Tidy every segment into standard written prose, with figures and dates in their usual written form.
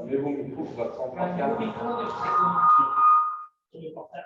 Enlevez vos micros pour votre son Enlevez portable. vos micros sur les portables.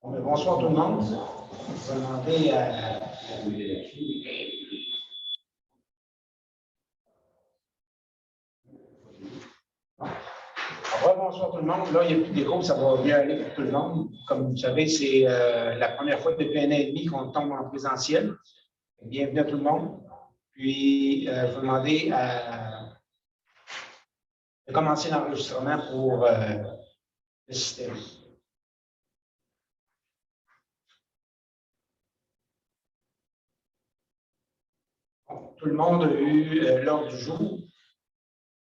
Bonsoir tout le monde. Je vais demander à... Bonsoir tout le monde. Là, il n'y a plus d'écho, ça va mieux aller pour tout le monde. Comme vous savez, c'est la première fois depuis 1 an et demi qu'on tombe en présentiel. Bienvenue à tout le monde. Puis, je vais demander de commencer l'enregistrement pour le système. Bon, tout le monde a eu l'ordre du jour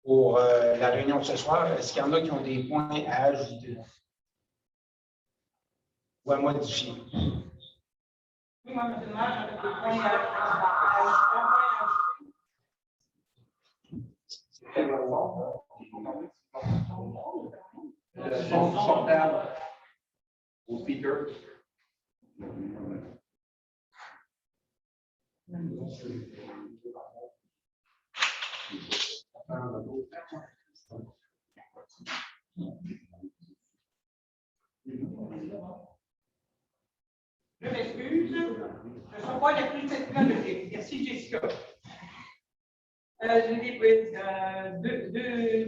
pour la réunion de ce soir. Est-ce qu'il y en a qui ont des points à ajouter ou à modifier? Oui, moi, maintenant, j'avais des points à ajouter. Quel son portable au speaker. Je m'excuse, je ne suis pas la plus technologique. Merci, Jessica. J'ai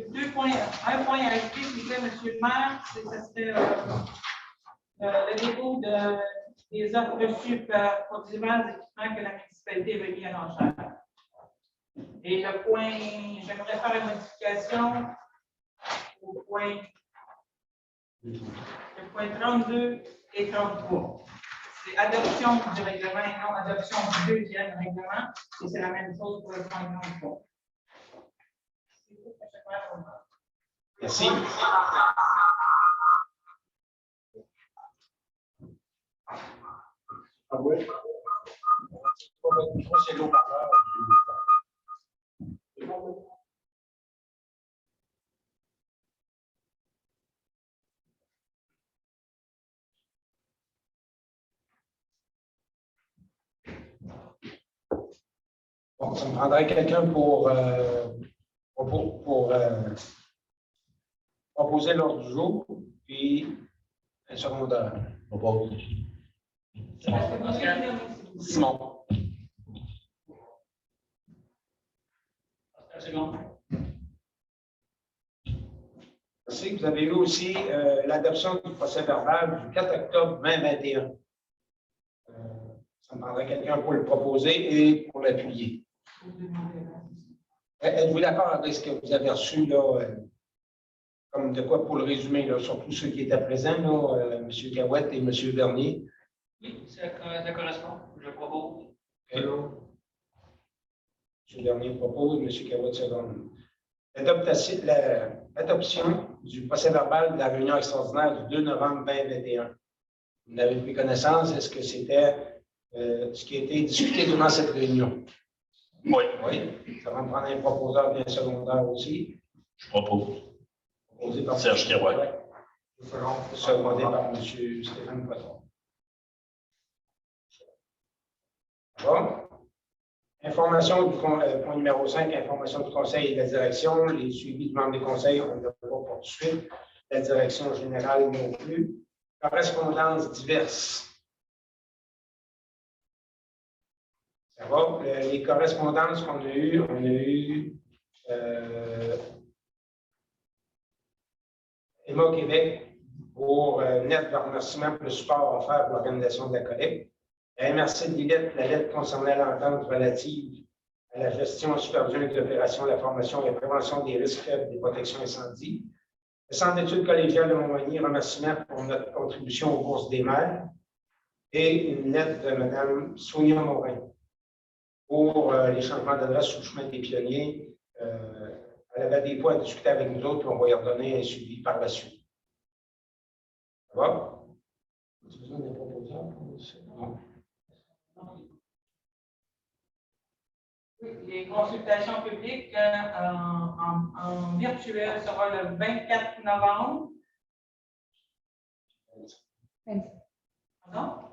deux points. Un point à ajouter, s'il vous plaît, monsieur le maire, ça serait le dépôt des offres reçues pour divers équipements que la municipalité avait mis à l'enchère. Et le point, j'aimerais faire une modification au point 32 et 33. C'est adoption du règlement et non adoption du deuxième règlement. Et c'est la même chose pour le point 33. Merci. Ah oui. Votre micro, c'est l'eau-parleur. Bon, ça me prendrait quelqu'un pour proposer l'ordre du jour, puis un secondaire. Simon. Merci. Vous avez eu aussi l'adoption du procès verbal du 4 octobre 2021. Ça me prendrait quelqu'un pour le proposer et pour l'appuyer. Êtes-vous d'accord avec ce que vous avez reçu, là, comme de quoi pour le résumer, là, surtout ceux qui étaient présents, là, M. Cahouette et M. Vernier? Oui, ça correspond. Je propose. Hello. M. Vernier propose, M. Cahouette seconde. L'adoption du procès verbal de la réunion extraordinaire du 2 novembre 2021. Vous n'avez pris connaissance, est-ce que c'était ce qui a été discuté durant cette réunion? Oui. Oui. Ça va me prendre un proposeur bien secondaire aussi. Je propose. Proposé par Serge Kerouac. Secondé par M. Stéphane Poitron. Bon. Information du point numéro 5, information du conseil et de la direction. Les suivis du membre des conseils, on ne va pas pour tout de suite. La direction générale non plus. Correspondances diverses. Ça va. Les correspondances qu'on a eues, on a eu Emma Québec pour net de remerciement pour le support offert pour l'organisation de la collecte. La MRC de Lillette, la lettre concernant l'entente relative à la gestion, supervision et de l'opération, la formation et la prévention des risques faibles des protections incendies. Le Centre d'études collégiales de Montmagny, remerciement pour notre contribution aux bourses des maires. Et une lettre de Mme Sonia Morin pour les changements d'adresse sur le chemin des Pionniers. Elle avait des points à discuter avec nous autres, on va y redonner un suivi par la suite. Ça va? As-tu besoin d'un proposeur pour ça? Non. Les consultations publiques en virtuel sera le 24 novembre. Pardon?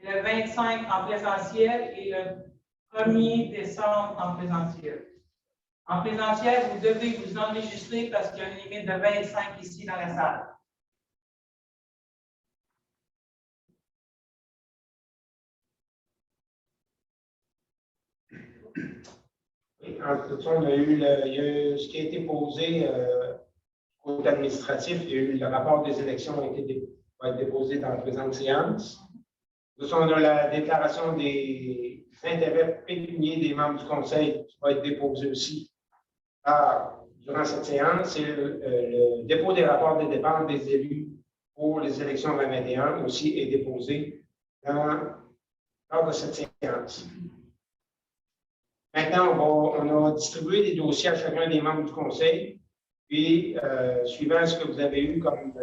Et le 25 en présentiel et le 1er décembre en présentiel. En présentiel, vous devez vous enregistrer parce qu'il y a une limite de 25 ici dans la salle. Oui, en tout cas, il y a eu ce qui a été posé côté administratif, il y a eu le rapport des élections va être déposé dans la présente séance. Nous, on a la déclaration des intérêts pécuniaires des membres du Conseil qui va être déposée aussi durant cette séance. Et le dépôt des rapports des dépenses des élus pour les élections 2021 aussi est déposé lors de cette séance. Maintenant, on a distribué des dossiers à chacun des membres du Conseil. Puis, suivant ce que vous avez eu comme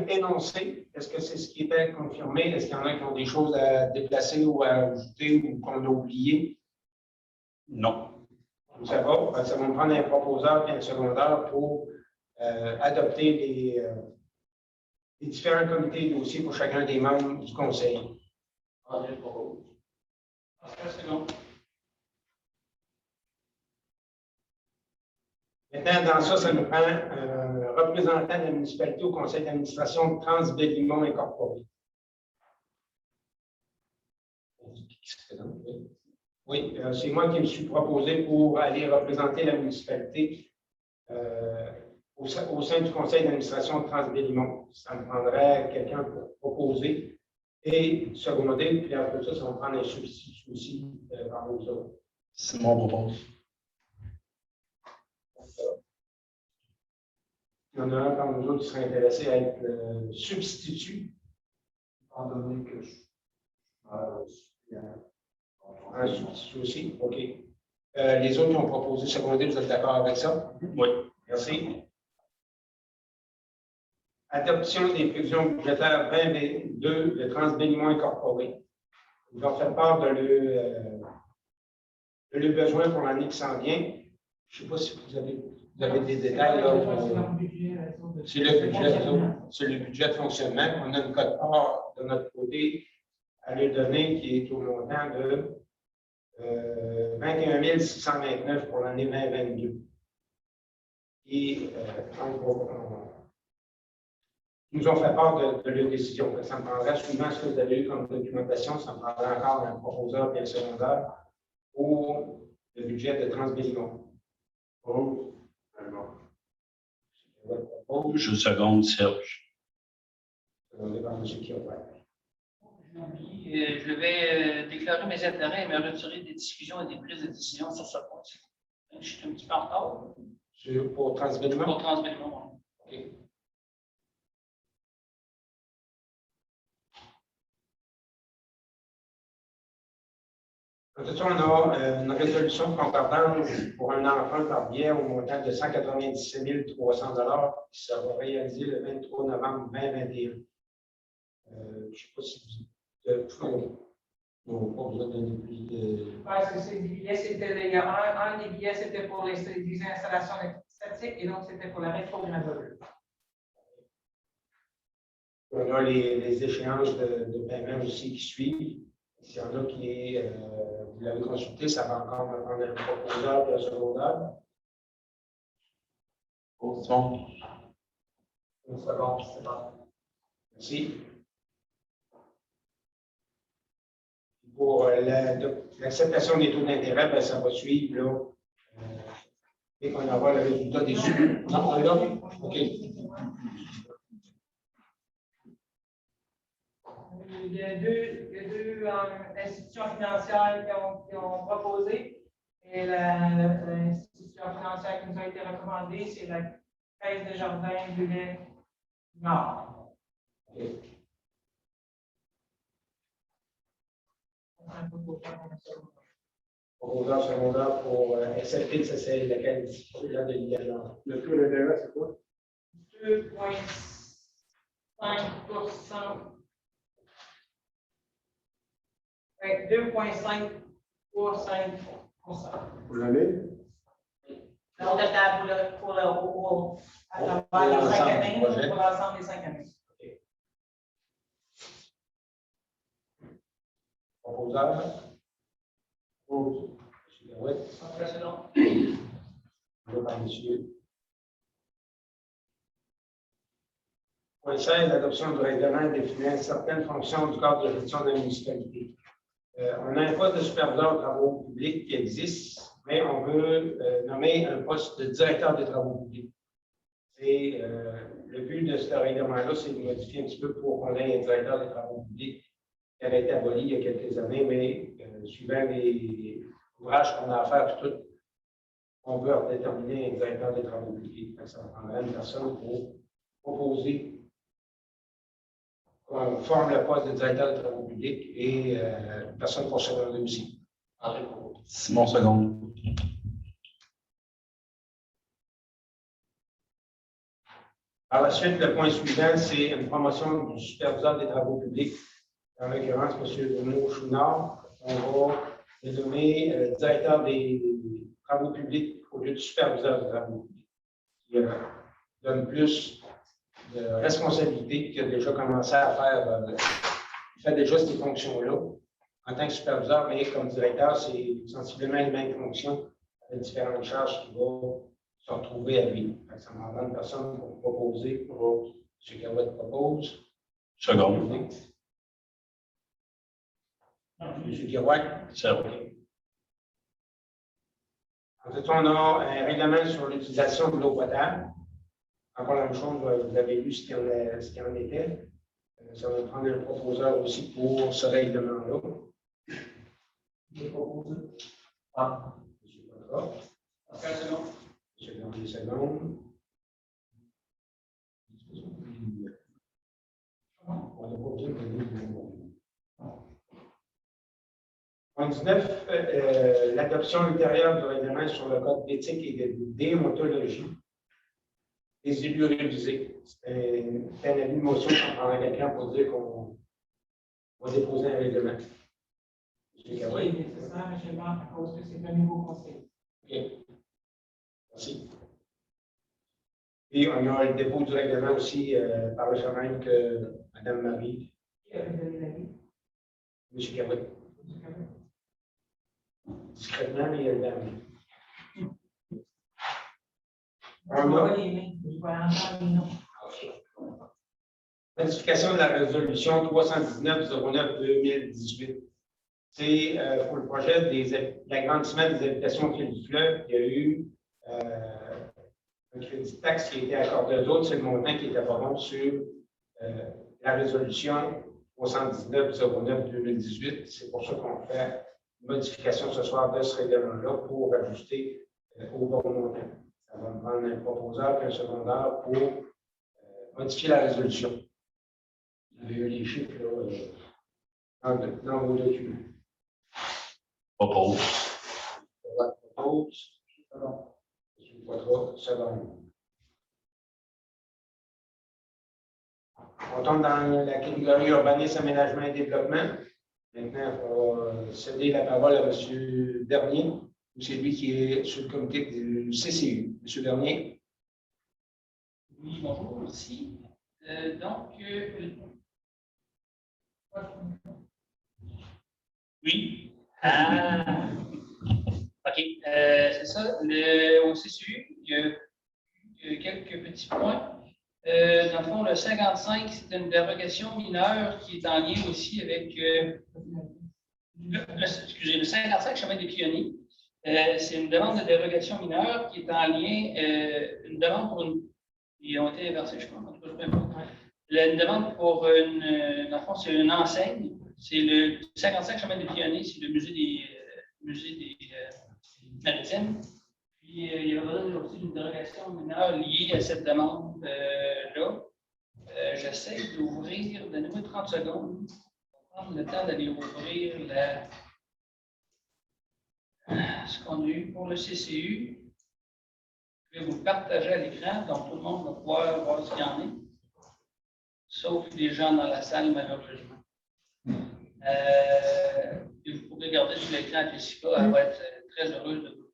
énoncé, est-ce que c'est ce qui était confirmé? Est-ce qu'il y en a qui ont des choses à déplacer ou à ajouter ou qu'on a oublié? Non. Ça va? Ça va me prendre un proposeur et un secondaire pour adopter les différents comités de dossiers pour chacun des membres du Conseil. André propose. Pascal, c'est bon. Maintenant, dans ça nous prend un représentant de la municipalité au conseil d'administration de Trans-Bélimont Incorporé. Oui, c'est moi qui me suis proposé pour aller représenter la municipalité au sein du conseil d'administration de Trans-Bélimont. Ça me prendrait quelqu'un pour proposer et seconder, puis après ça, ça va me prendre un substitut aussi par nous autres. C'est mon propose. Il y en a un parmi nous autres qui serait intéressé à être substitut. Étant donné que je Un substitut aussi, OK. Les autres qui ont proposé seconder, vous êtes d'accord avec ça? Oui. Merci. Adoption des prévisions budgétaires 2022 de Trans-Bélimont Incorporé. Ils ont fait part de le besoin pour l'année qui s'en vient. Je ne sais pas si vous avez des détails. C'est le budget de fonctionnement. On a une cote-part de notre côté à lui donner qui est au montant de 21 629 pour l'année 2022. Et ils nous ont fait part de leur décision. Ça me prendrait, suivant ce que vous avez eu comme documentation, ça me prendrait encore un proposeur et un secondaire pour le budget de Trans-Bélimont. Je seconde Serge. Secondé par M. Kiopoué. Je vais déclarer mes intérêts et me retirer des discussions et des prises de décision sur ce point. Je suis un petit peu en retard. Pour Trans-Bélimont? Pour Trans-Bélimont. OK. En tout cas, on a une résolution de concordance pour un emprunt par biais au montant de 197 300 qui sera réalisé le 23 novembre 2021. Je ne sais pas si vous n'avez pas besoin de donner plus de... Oui, c'est des billets, il y a un des billets, c'était pour les installations statiques et l'autre, c'était pour la rétrogradeur. On a les échéances de paiement aussi qui suivent. S'il y en a qui vous l'avez consulté, ça va encore me prendre un proposeur de secondaire. Bon. Une seconde, c'est pas. Merci. Pour l'acceptation des taux d'intérêt, ben, ça va suivre là. Dès qu'on aura le résultat des suivis. Non, là? OK. Il y a deux institutions financières qui ont proposé. Et l'institution financière qui nous a été recommandée, c'est la Caisse de Jardin Bullet Nord. Okay. un proposeur pour un secondaire. Proposeur secondaire pour SLP, ça c'est lequel? Là, de l'IA. Le taux d'intérêt, c'est quoi? 2,5%. Avec 2,5 pour 5%. Pour l'année? Au total, pour à travers les 5 années, pour l'ensemble des 5 années. Proposeur. Propose. M. Garouette. Président. Proposé par monsieur. Point 16, l'adoption du règlement définissant certaines fonctions du cadre de gestion de la municipalité. On a un poste de superviseur aux travaux publics qui existe, mais on veut nommer un poste de directeur des travaux publics. Et le but de ce règlement-là, c'est de modifier un petit peu pour qu'on ait un directeur des travaux publics qui avait été aboli il y a quelques années, mais suivant les ouvrages qu'on a à faire, tout, on veut déterminer un directeur des travaux publics. Ça prendrait une personne pour proposer qu'on forme le poste de directeur des travaux publics et personne pour se demander aussi. André propose. Simon seconde. Par la suite, le point suivant, c'est une promotion du superviseur des travaux publics. En l'occurrence, M. Bruno Chouinard. On va le nommer directeur des travaux publics au lieu de superviseur des travaux publics. Qui donne plus de responsabilités qu'il a déjà commencé à faire. Il fait déjà ces fonctions-là en tant que superviseur, mais comme directeur, c'est sensiblement les mêmes fonctions avec différentes charges qui vont se retrouver à lui. Ça m'en donne une personne pour proposer. M. Garouette propose. Seconde. M. Garouette. Serge. Ensuite, on a un règlement sur l'utilisation de l'eau potable. Encore la même chose, vous avez vu ce qu'il en était. Ça va prendre un proposeur aussi pour ce règlement-là. Je propose. Ah. M. Poitras. Président. M. Gambier seconde. On n'a pas besoin de donner le nom. Point 19, l'adoption ultérieure du règlement sur le code d'éthique et de déontologie des élus révisés. C'est un avis de motion qu'on prendra quelqu'un pour dire qu'on va déposer un règlement. M. Oui, Garouette. c'est ça, M. le maire, à cause que c'est un nouveau conseil. OK. Merci. Et on a le dépôt du règlement aussi par le fait même que Mme Marie, Qui avait donné l'avis? M. Garouette. Discrètement, mais il y a le dernier. Je vois les mains, je vois encore les noms. Modification de la résolution 319-09-2018. C'est pour le projet l'agrandissement des habitations au fil du fleuve. Il y a eu un crédit de taxe qui a été accordé aux autres. C'est le montant qui était pas bon sur la résolution 319-09-2018. C'est pour ça qu'on fait une modification ce soir de ce règlement-là pour ajuster au bon montant. Ça va me prendre un proposeur et un secondaire pour modifier la résolution. Vous avez eu les chiffres là, dans vos documents. Propose. Propose. M. Poitras, seconde. On tombe dans la catégorie urbanisme, aménagement et développement. Maintenant, on va céder la parole à M. Bernier. C'est lui qui est sur le comité du CCU. M. Bernier. Oui, bonjour, merci. Oui. OK. C'est ça. Au CCU, il y a quelques petits points. Dans le fond, le 55, c'est une dérogation mineure qui est en lien aussi avec excusez, le 55, chemin des pionniers. C'est une demande de dérogation mineure qui est en lien, une demande pour une. Ils ont été inversés, je crois. En tout cas, je ne sais pas. Une demande pour une. Dans le fond, c'est une enseigne. C'est le 55 chemin des pionniers, c'est le musée des maritimes. Puis, il y a aussi une dérogation mineure liée à cette demande-là. J'essaie d'ouvrir, donnez-moi 30 secondes. On va prendre le temps d'aller ouvrir ce qu'on a eu pour le CCU. Je vais vous partager à l'écran, donc tout le monde va pouvoir voir ce qu'il y en est. Sauf les gens dans la salle, malheureusement. Et vous pouvez regarder sur l'écran Jessica, elle va être très heureuse de vous.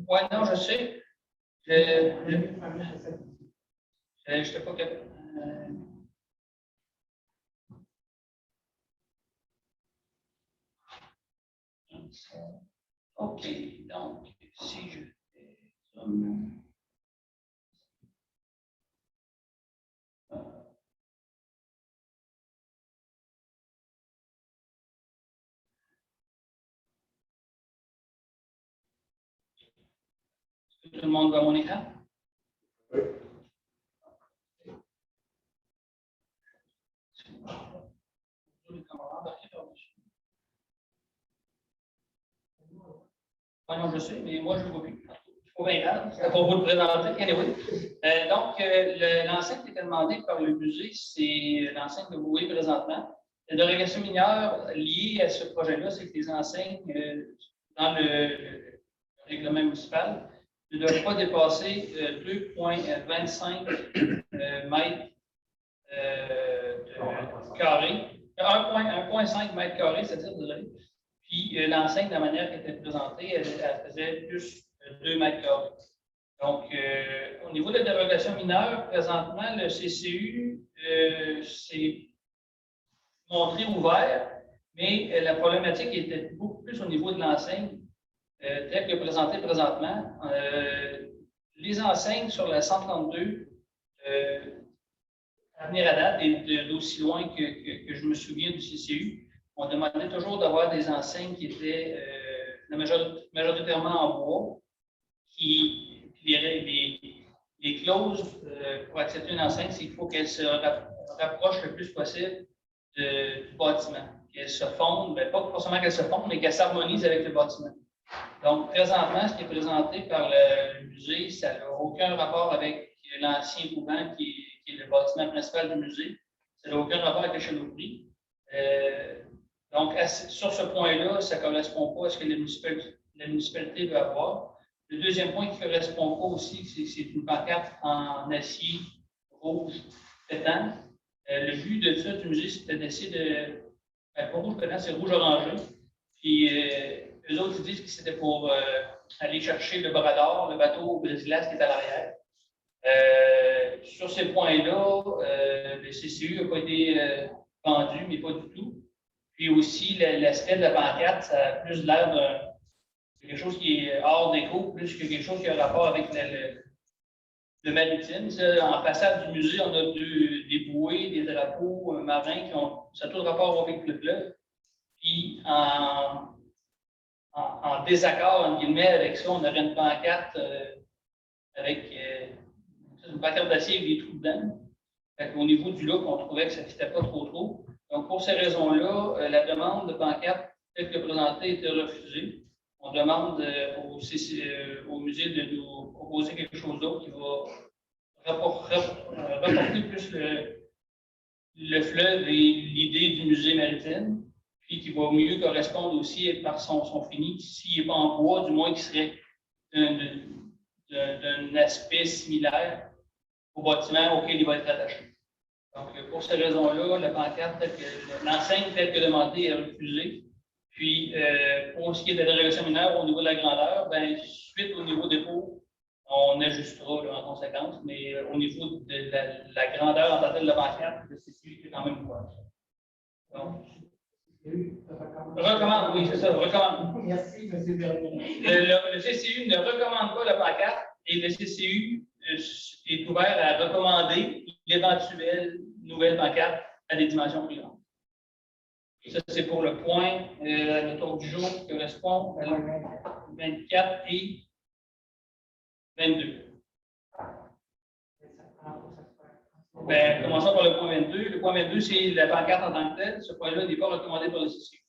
Ouais, non, je sais. Je n'étais pas capable. OK, donc, si je fais comme. Tout le monde voit mon écran? Oui. Ouais, non, je sais, mais moi, je ne le vois plus. C'est pas bien grave, c'est pour vous le présenter. Anyway. Donc, l'enseigne qui était demandée par le musée, c'est l'enseigne que vous voyez présentement. La dérogation mineure liée à ce projet-là, c'est que les enseignes dans le règlement municipal ne doivent pas dépasser 2,25 mètres carrés. 1,5 mètre carré, c'est-à-dire, désolé. Puis l'enseigne, de la manière qu'elle était présentée, elle faisait plus 2 mètres carrés. Donc, au niveau de la dérogation mineure, présentement, le CCU s'est montré ouvert, mais la problématique était beaucoup plus au niveau de l'enseigne, telle que présentée présentement. Les enseignes sur la 132, à venir à date, et d'aussi loin que je me souviens du CCU, on demandait toujours d'avoir des enseignes qui étaient majoritairement en bois, qui les clauses pour accepter une enseigne, c'est qu'il faut qu'elle se rapproche le plus possible du bâtiment, qu'elle se fonde, pas forcément qu'elle se fonde, mais qu'elle s'harmonise avec le bâtiment. Donc, présentement, ce qui est présenté par le musée, ça n'a aucun rapport avec l'ancien couvent qui est le bâtiment principal du musée. Ça n'a aucun rapport avec le chanoiserie. Donc, sur ce point-là, ça ne correspond pas à ce que la municipalité veut avoir. Le deuxième point qui ne correspond pas aussi, c'est une pancarte en acier rouge pétant. Le but de ça du musée, c'était d'essayer de. Pas rouge pétant, c'est rouge-orangé. Puis, eux autres, ils disent que c'était pour aller chercher le Brador, le bateau brésilien qui est à l'arrière. Sur ces points-là, le CCU n'a pas été vendu, mais pas du tout. Puis aussi, l'aspect de la pancarte, ça a plus l'air de quelque chose qui est hors d'écho, plus que quelque chose qui a rapport avec le maritime. En façade du musée, on a des bouées, des drapeaux marins ça a tout rapport avec le fleuve. Puis en désaccord, entre guillemets, avec ça, on aurait une pancarte avec une pancarte d'acier avec des trous dedans. Au niveau du look, on trouvait que ça ne fitait pas trop. Donc, pour ces raisons-là, la demande de pancarte telle que présentée était refusée. On demande au musée de nous proposer quelque chose d'autre qui va rapporter plus le fleuve et l'idée du musée maritime, puis qui va mieux correspondre aussi par son fini. S'il n'est pas en bois, du moins qu'il serait d'un aspect similaire au bâtiment auquel il va être attaché. Donc, pour ces raisons-là, la pancarte, l'enseigne telle que demandée est refusée. Puis, pour ce qui est de la dérogation mineure au niveau de la grandeur, suite au niveau dépôt, on ajustera en conséquence, mais au niveau de la grandeur en tant que de la pancarte, le CCU est quand même quoi. Donc, recommande, oui, c'est ça, recommande. Merci, M. Bernier. Le CCU ne recommande pas la pancarte et le CCU est ouvert à recommander l'éventuelle nouvelle pancarte à des dimensions plus grandes. Ça, c'est pour le point, le tour du jour qui correspond à 24 et 22. Ben, commençons par le point 22. Le point 22, c'est la pancarte en tant que telle. Ce point-là n'est pas recommandé par le CCU.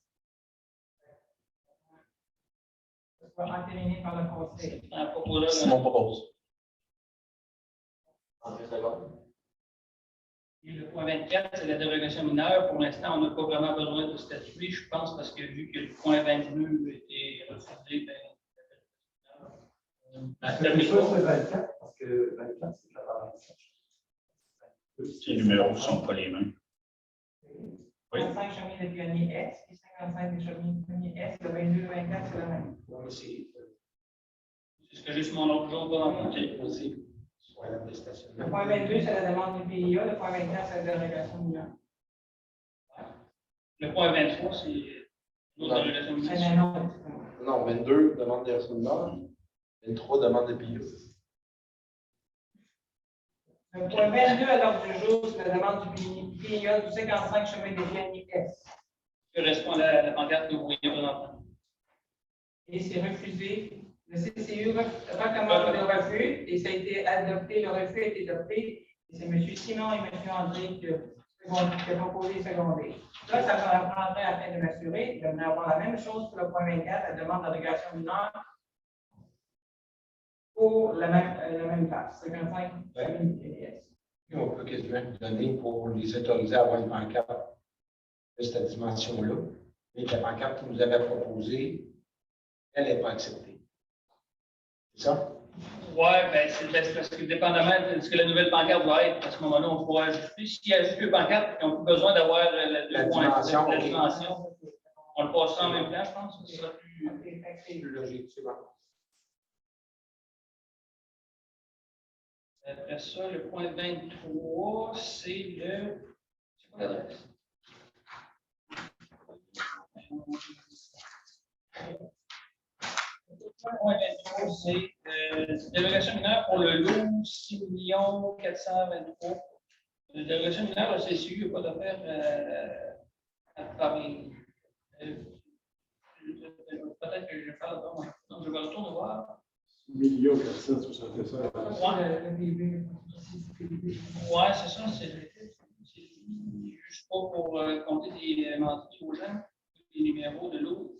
Ça sera entériné par le conseil. À propos là, Simon propose. André seconde. et le point 24, c'est la dérogation mineure. Pour l'instant, on n'a pas vraiment besoin de statuer, je pense, parce que vu que le point 22 était refusé, ben, C'est une chose, c'est 24, parce que 24, c'est 87. Les numéros ne sont pas les mêmes. Oui. 55 chemins de pionnier S et 55 des chemins de pionnier S. Le 22 et le 24, c'est le même. Donc, c'est c'est ce que j'ai sur mon autre jour pas rencontré. aussi sur la Le stationnement. point 22, c'est la demande du PIA. Le point 24, c'est la dérogation mineure. Le point 23, c'est une autre dérogation Ah, mineure. non, non. Non, 22, demande des ressources. 23, demande de PIA. Le point 22 à l'ordre du jour, c'est la demande du PIA du 55 chemin des pionniers S. Qui correspond à la pancarte que vous voyez présentement. Et c'est refusé. Le CCU recommande le refus et ça a été adopté, le refus a été adopté. Et c'est M. Simon et M. André qui ont proposé secondé. Là, ça me prendrait afin de m'assurer de avoir la même chose pour le point 24, la demande de régulation mineure pour la même place, 55 PDS. On peut quasiment donner pour les autoriser à avoir une pancarte de cette dimension-là. Mais la pancarte que vous avez proposée, elle n'est pas acceptée. C'est ça? Ouais, ben, c'est parce que dépendamment de ce que la nouvelle pancarte va être, à ce moment-là, on pourra ajuster. S'il y a juste deux pancartes qui n'ont plus besoin d'avoir La dimension, la ok. dimension, on le passera en même temps, je pense. Ce sera plus. Plus logique, c'est bon. Après ça, le point 23, c'est le. C'est quoi l'adresse? Le point 23, c'est dérogation mineure pour le lot 6 423. La dérogation mineure, le CCU, il n'y a pas d'affaire à parler. Peut-être que je parle pas, moi. Donc, je vais retourner voir. 6 467. Ouais, c'est ça, c'est juste pas pour compter des menteries aux gens, les numéros de l'eau.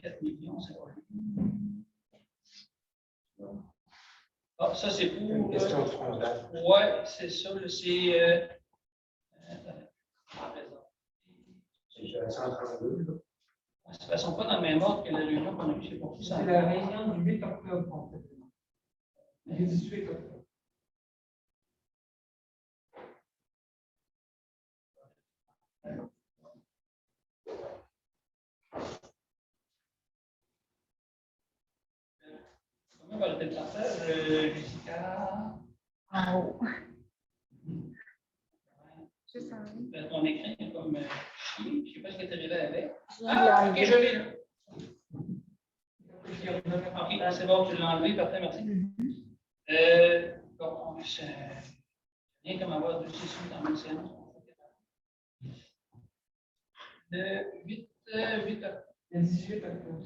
4 millions, c'est pas ah, ça, c'est pour. Une question de fondage. Ouais, c'est ça, c'est. C'est 132, là. De toute façon, pas dans le même ordre que la réunion qu'on a eue, c'est pour ça. C'est la réunion du 8 octobre, en fait. Du 18 octobre. Comment va le partage, Jessica? En haut. Juste en haut. Ton écran est comme chier, je ne sais pas ce que tu es arrivé avec. Je viens de Ah, ok, l'enlever. je l'ai là. Ok, c'est bon, tu l'as enlevé, parfait, merci. Bon, c'est bien comme avoir deux sessions dans une séance. Le 8 octobre. Le 18 octobre.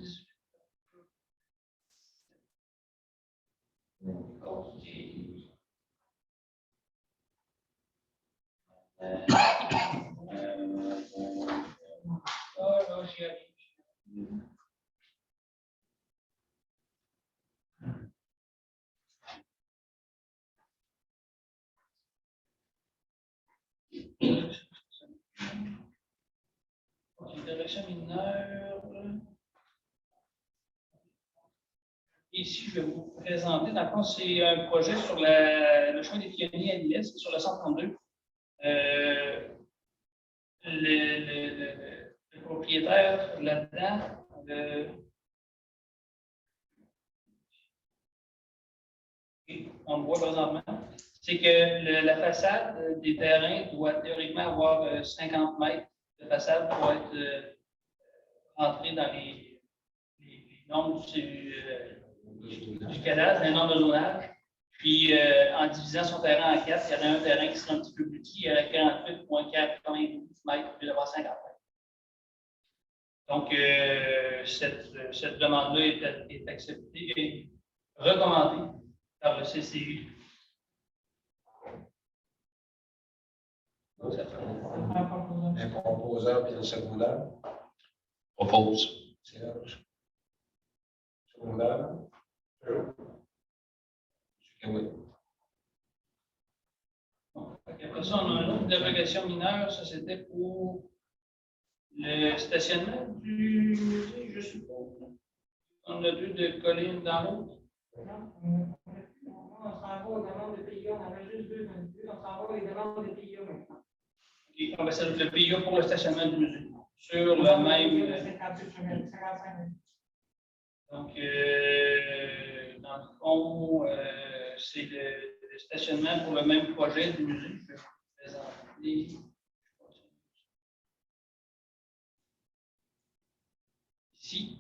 Ok. Là, j'y arrive. Direction mineure. Ici, je vais vous présenter. Dans le fond, c'est un projet sur le chemin des pionniers à l'IS, sur le 132. Le propriétaire là-dedans, on le voit présentement, c'est que la façade des terrains doit théoriquement avoir 50 mètres de façade pour être entrée dans les normes du cadastre, les normes de zonage. Puis, en divisant son terrain en 4, il y aurait un terrain qui serait un petit peu plus petit, il y aurait 48,92 mètres au lieu d'avoir 50 mètres. Donc, cette demande-là est acceptée et recommandée par le CCU. Donc, ça fait- Un proposeur puis un secondaire. Propose. Serge. Secondaire. Oui. Bon, après ça, on a une autre dérogation mineure, ça c'était pour le stationnement du musée, je suppose. On a deux de coller une dans l'autre. On s'en va aux demandes de PIA, on avait juste deux, on s'en va aux demandes de PIA maintenant. Ok, on va s'ajouter le PIA pour le stationnement du musée. Sur le même. 55 000. Donc, dans le fond, c'est le stationnement pour le même projet du musée. Je vais vous présenter. Ici,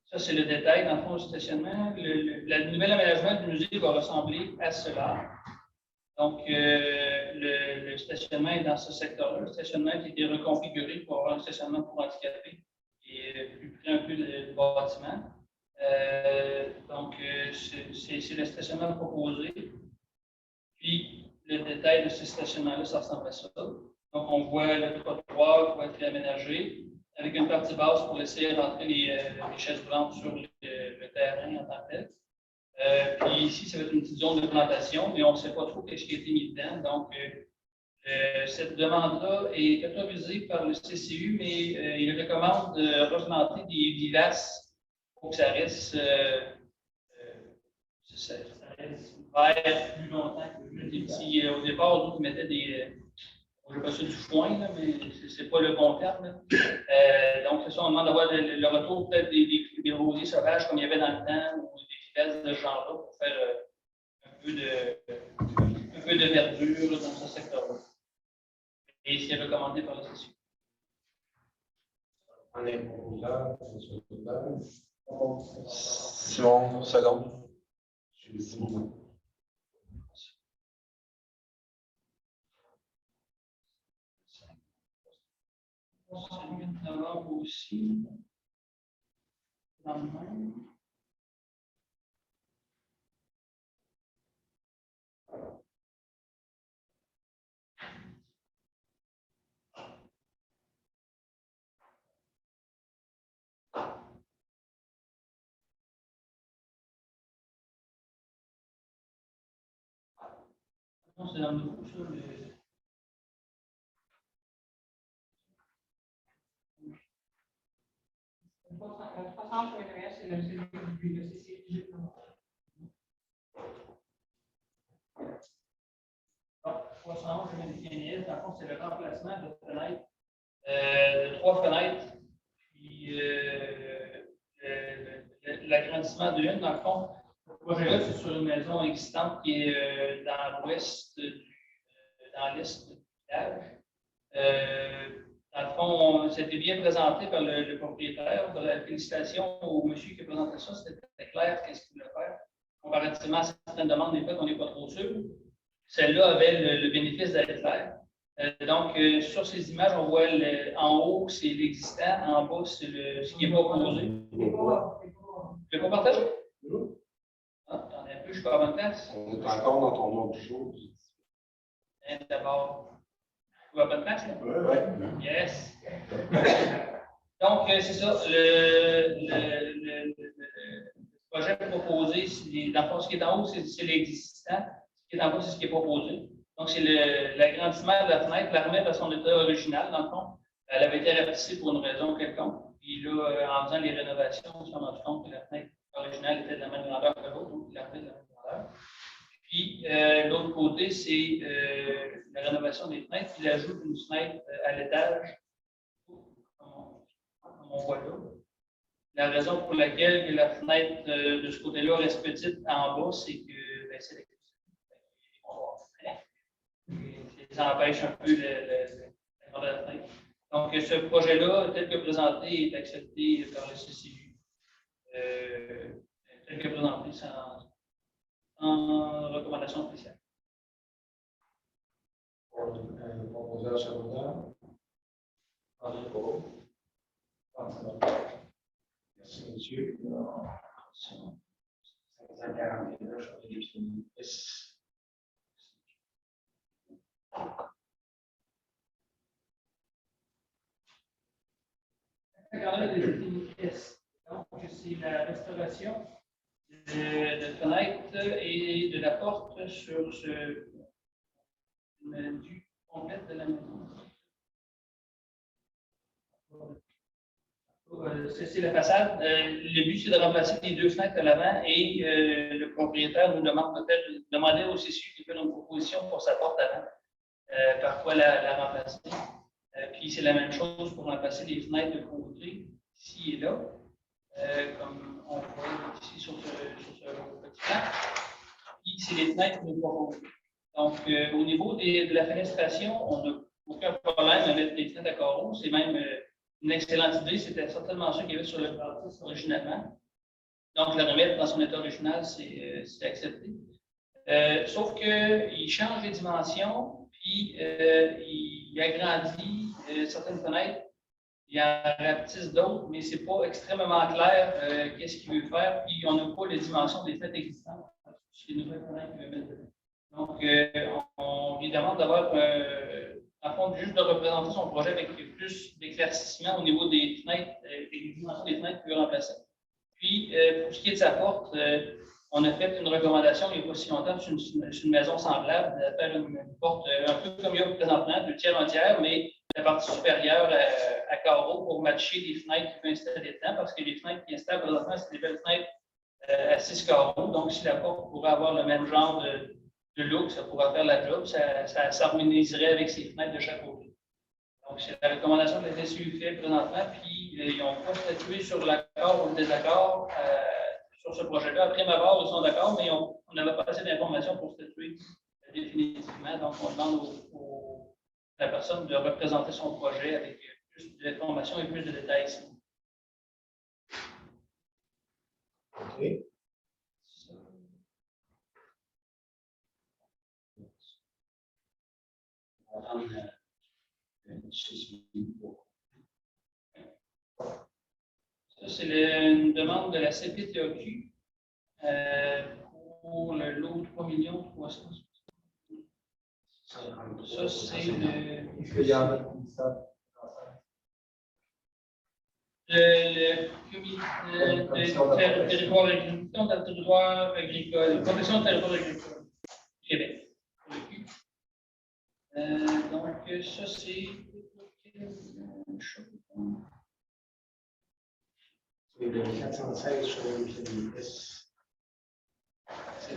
ça c'est le détail dans le fond du stationnement. Le nouvel aménagement du musée va ressembler à cela. Donc, le stationnement est dans ce secteur-là. Le stationnement qui a été reconfiguré pour avoir un stationnement pour handicapés et plus près un peu du bâtiment. Donc, c'est le stationnement proposé. Puis, le détail de ce stationnement-là, ça ressemble à ça. Donc, on voit le trottoir qui va être aménagé avec une partie basse pour laisser rentrer les chaises roulantes sur le terrain en tant que tel. Puis ici, ça va être une petite zone de plantation, mais on ne sait pas trop ce qui a été mis dedans. Donc, cette demande-là est autorisée par le CCU, mais il recommande de replanter des vivaces pour que ça reste, vert plus longtemps que juste des petits. Au départ, nous, ils mettaient des. Je ne sais pas ça du foin, là, mais ce n'est pas le bon terme. Donc, c'est ça, on demande d'avoir le retour peut-être des rosiers sauvages comme il y avait dans le temps, ou des vivaces de ce genre-là pour faire un peu de verdure dans ce secteur-là. Et c'est recommandé par le CCU. On est proposeur, un secondaire. Simon, seconde. C'est le 8 novembre aussi. Dans le même. Non, c'est dans le nouveau, ça, mais. Le 300 pour l'ES, c'est le CCU. Non, 311, je mets des pieds. Dans le fond, c'est le remplacement de fenêtres, de 3 fenêtres, puis l'agrandissement de l'une. Dans le fond, le projet-là, c'est sur une maison existante qui est dans l'ouest, dans l'est du village. Dans le fond, c'était bien présenté par le propriétaire. De la félicitation au monsieur qui a présenté ça, c'était clair qu'est-ce qu'il voulait faire. Comparativement à certaines demandes des faits, on n'est pas trop sûr. Celle-là avait le bénéfice d'aller clair. Donc, sur ces images, on voit en haut, c'est l'existant, en bas, c'est ce qui n'est pas proposé. Tu veux pas partager? Ah, t'en as un peu, je suis pas à bonne place. On est encore dans ton autre chose. D'abord, tu vas à bonne place, là? Oui. Yes. Donc, c'est ça. Le projet proposé, dans le fond, ce qui est en haut, c'est l'existant. Ce qui est en bas, c'est ce qui est proposé. Donc, c'est l'agrandissement de la fenêtre, la remettre à son état original, dans le fond. Elle avait été rapetissée pour une raison quelconque. Puis là, en faisant les rénovations, on s'est rendu compte que la fenêtre originale était de la même grandeur que l'autre, donc il l'a remis de la même grandeur. Puis, l'autre côté, c'est la rénovation des fenêtres, puis l'ajout d'une fenêtre à l'étage, comme on voit là. La raison pour laquelle la fenêtre de ce côté-là reste petite en bas, c'est que c'est l'électricité. Ça empêche un peu la grandeur de la fenêtre. Donc, ce projet-là, tel que présenté, est accepté par le CCU. Tel que présenté, c'est en recommandation spéciale. Proposeur secondaire. Merci, monsieur. rénovation de fenêtre et de la porte sur du complète de la maison. C'est la façade. Le but, c'est de remplacer les deux fenêtres à l'avant et le propriétaire nous demandait au CCU de faire une proposition pour sa porte avant. Par quoi la remplacer. Puis c'est la même chose pour remplacer les fenêtres de côté, ici et là, comme on voit ici sur ce petit plan. Puis c'est les fenêtres de côté. Donc, au niveau de la fenestration, on n'a aucun problème à mettre des fenêtres à carreaux. C'est même une excellente idée. C'était certainement ça qu'il y avait sur le bâtisse originalement. Donc, la remettre dans son état original, c'est accepté. Sauf qu'il change les dimensions, puis il agrandit certaines fenêtres, il en rapetisse d'autres, mais ce n'est pas extrêmement clair qu'est-ce qu'il veut faire, puis on n'a pas les dimensions des fenêtres existantes. C'est les nouvelles fenêtres qu'il veut mettre dedans. Donc, on lui demande d'avoir, en fond, juste de représenter son projet avec plus d'éclaircissement au niveau des fenêtres, des dimensions des fenêtres qu'il veut remplacer. Puis, pour ce qui est de sa porte, on a fait une recommandation il n'y a pas si longtemps sur une maison semblable, de faire une porte un peu comme il y a présentement, de tiers en tiers, mais la partie supérieure à carreaux pour matcher les fenêtres qu'il veut installer dedans, parce que les fenêtres qu'il installe présentement, c'est des belles fenêtres à 6 carreaux. Donc, si la porte pourrait avoir le même genre de look, ça pourrait faire la job, ça s'harmoniserait avec ces fenêtres de chaque côté. Donc, c'est la recommandation que la TCU fait présentement, puis ils n'ont pas statué sur l'accord ou le désaccord sur ce projet-là. Après ma barre, ils sont d'accord, mais on n'avait pas assez d'informations pour statuer définitivement. Donc, on demande à la personne de représenter son projet avec plus d'informations et plus de détails ici. OK. On va attendre ça, c'est une demande de la CPTAQ pour le lot 3 300 000. Ça, c'est le. Est-ce qu'il y a un autre qui ça? Le territoire agricole, protection du territoire agricole, Québec. Donc, ça, c'est. C'est le 416 sur le PDS. C'est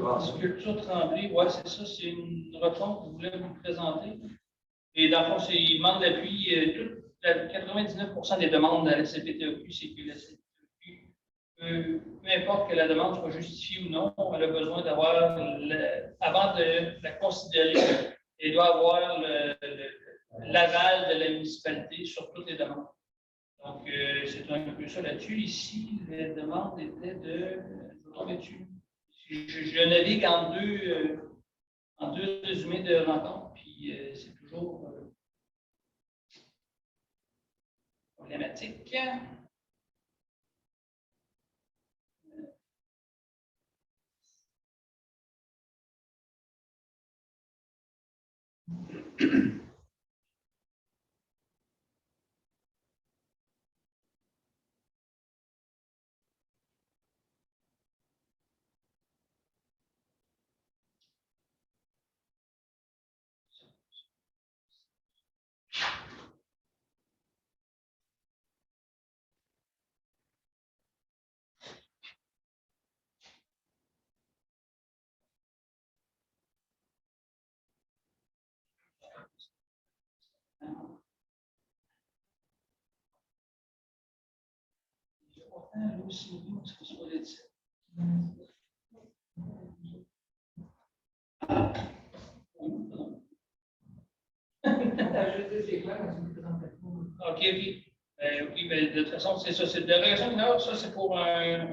quoi? Sculpture Tremblay, oui, c'est ça, c'est une refonte que je voulais vous présenter. Et dans le fond, il manque d'appui. 99% des demandes à la CPTAQ, c'est que la CPTAQ, peu importe que la demande soit justifiée ou non, elle a besoin d'avoir, avant de la considérer, elle doit avoir l'aval de la municipalité sur toutes les demandes. Donc, c'est un peu ça là-dessus. Ici, les demandes étaient de. Je vais tomber dessus. Je navigue en deux résumés de rencontre, puis c'est toujours problématique. OK. Oui, mais de toute façon, c'est ça. C'est de la dérogation mineure, ça, c'est pour un.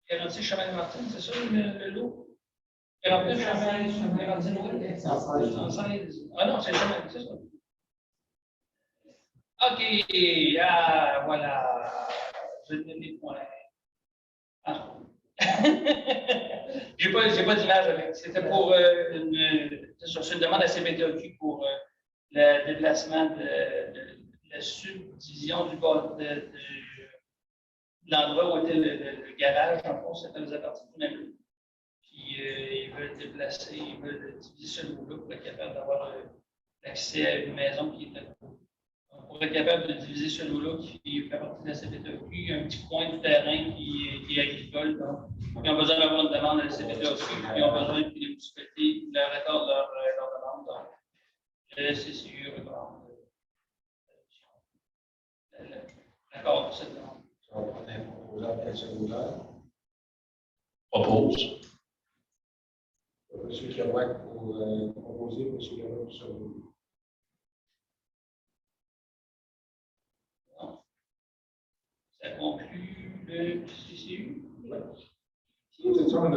Garantie Chemin de Martine, c'est ça le lot? 49 Chemin Martine, oui. 116. Ah non, c'est le chemin, c'est ça. OK. Ah, voilà. Je vais donner les points. Ah. J'ai pas d'image avec. C'était pour une demande à CPTAQ pour le déplacement de la subdivision de l'endroit où était le garage, en fond, ça faisait partie du même lot. Puis ils veulent déplacer, ils veulent diviser ce lot-là pour être capable d'avoir l'accès à une maison qui était. Pour être capable de diviser ce lot-là qui fait partie de la CPTEQ, il y a un petit coin du terrain qui est agricole. Donc, ils ont besoin d'avoir une demande à la CPTEQ, puis ils ont besoin que les municipalités leur accordent leur demande. Donc, le CCU recommande l'accord pour cette demande. On va prendre un proposeur quel secondaire. Propose. Monsieur Kerouac pour proposer, monsieur Kerouac pour secondaire. Ça conclut le CCU. De toute façon, on a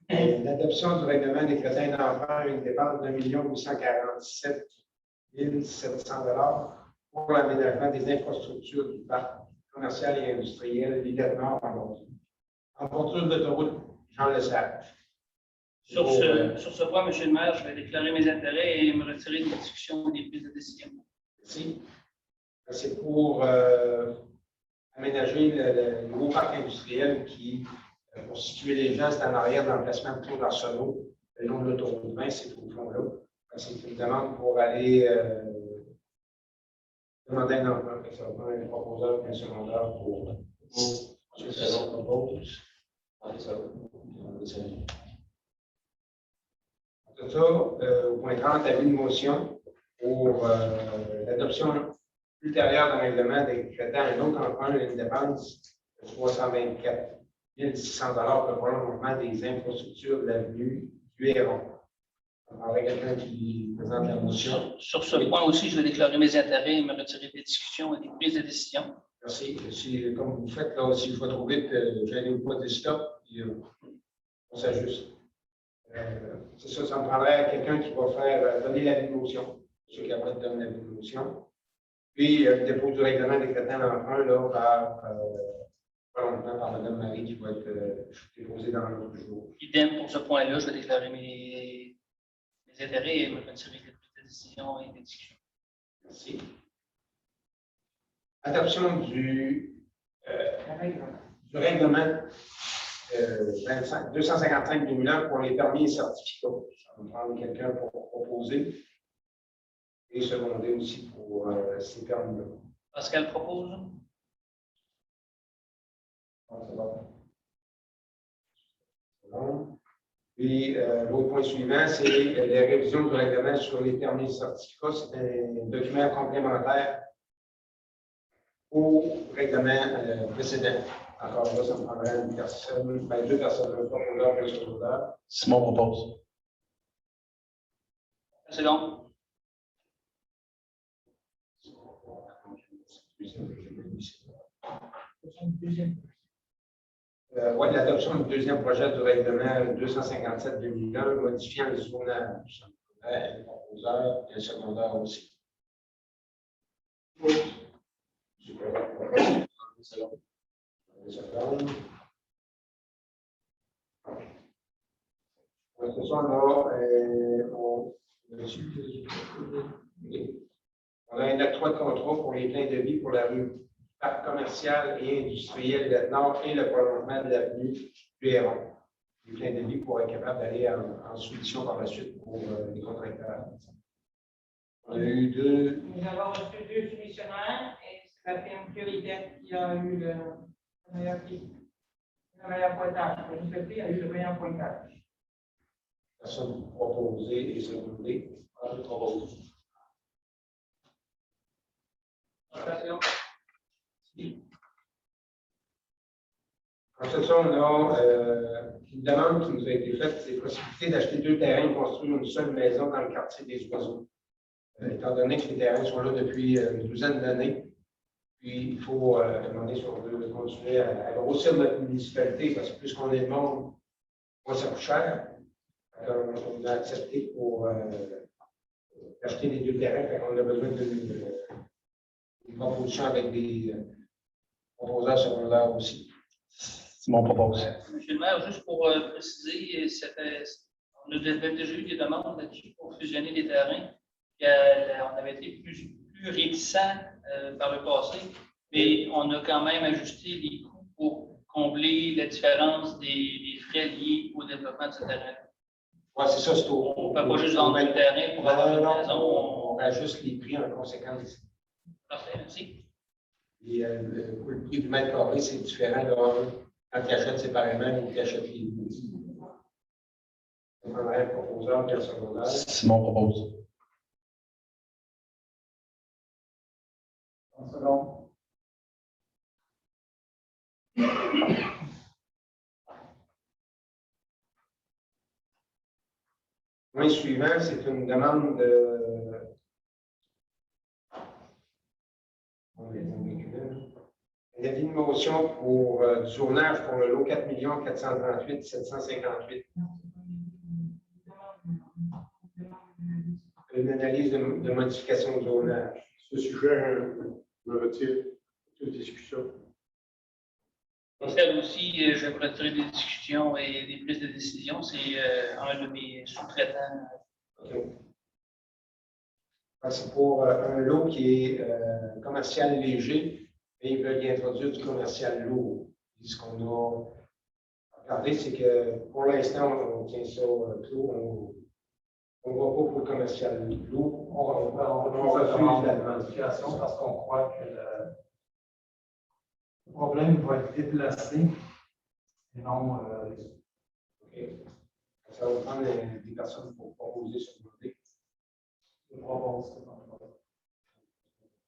l'adoption du règlement des crédits d'emprunt, une dépense de 1 847 700 pour l'aménagement des infrastructures du parc commercial et industriel Lillette Nord en bordure d'autoroute Jean Lesage. Sur ce point, M. le maire, je vais déclarer mes intérêts et me retirer de la discussion des prises de décision. Merci. C'est pour aménager le nouveau parc industriel qui, pour situer les gens, c'est en arrière dans l'emplacement de Tour d'Arsenault, le long de l'autoroute 20, c'est au fond là. C'est une demande pour aller demander un emprunt. Ça va prendre un proposeur et un secondaire pour M. Salon propose. C'est ça, au point 30, avis de motion pour l'adoption ultérieure d'un règlement décrétant un autre emprunt et une dépense de 324 600 $ pour le prolongement des infrastructures de l'avenue du Héron. On parlerait quelqu'un qui présente la motion. Sur ce point aussi, je vais déclarer mes intérêts et me retirer des discussions et des prises de décision. Merci. Si, comme vous faites, là, s'il faut trop vite, j'allais pas des stops, puis on s'ajuste. C'est ça, ça me prendrait quelqu'un qui va faire donner l'avis de motion. Ceux qui après donnent l'avis de motion. Puis, le dépôt du règlement décrétant l'emprunt là, pas longtemps par Mme Marie qui va être déposé dans l'autre jour. Idem pour ce point-là, je vais déclarer mes intérêts et me retirer des prises de décision et des discussions. Merci. Adoption du règlement 255-2001 pour les permis et certificats. Ça va me prendre quelqu'un pour proposer et seconder aussi pour ces permis-là. Pascal propose. C'est bon. C'est bon. Puis, l'autre point suivant, c'est les révisions du règlement sur les permis et certificats. C'est un document complémentaire au règlement précédent. Encore là, ça me prendrait une personne, deux personnes, un proposeur et un secondaire. Simon propose. C'est bon. Oui, l'adoption du deuxième projet du règlement 257-2001 modifiant le zonage. Un proposeur et un secondaire aussi. Ce soir, on a un octroi de contrat pour les pleins de vie pour la rue parc commercial et industriel de Nord et le prolongement de l'avenue du Héron. Les pleins de vie pour être capable d'aller en soumission par la suite pour les contracteurs. On a eu deux. Nous avons reçu 2 soumissionnaires et c'est la firme Priorité qui a eu le meilleur pointage. La municipalité a eu le meilleur pointage. Personne proposée et secondée. Je propose. En ce sens, on a une demande qui nous a été faite, c'est la possibilité d'acheter 2 terrains et construire une seule maison dans le quartier des Oiseaux. Étant donné que les terrains sont là depuis une douzaine d'années, puis il faut demander si on veut continuer à grossir notre municipalité, parce que plus qu'on est de monde, moins ça coûte cher. On a accepté pour acheter les 2 terrains, on a besoin d'une proposition avec des proposeurs secondaires aussi. Simon propose. Monsieur le maire, juste pour préciser, on a déjà eu des demandes là-dessus pour fusionner des terrains. Puis On avait été plus réticents par le passé, mais on a quand même ajusté les coûts pour combler la différence des frais liés au développement de ce terrain. Oui, c'est ça, c'est au. On ne peut pas juste vendre le terrain pour avoir une maison. On ajuste les prix en conséquence. Parfait, merci. Et le prix du mètre carré, c'est différent là, quand tu achètes séparément ou tu achètes les deux. On prendrait un proposeur puis un secondaire. Simon propose. 30 secondes. Point suivant, c'est une demande de. Il y avait une motion pour du zonage pour le lot 4 438 758. Une analyse de modification de zonage. Ce sujet, je me retire toute discussion. Celle aussi, je vais retirer des discussions et des prises de décision. C'est un de mes sous-traitants. Okay. C'est pour un lot qui est commercial léger, et ils veulent y introduire du commercial lourd. Et ce qu'on a regardé, c'est que pour l'instant, on tient ça clos. On ne va pas pour le commercial lourd. On refuse la modification parce qu'on croit que le problème va être déplacé et non. OK. Ça va prendre des personnes pour proposer ce côté. Je propose.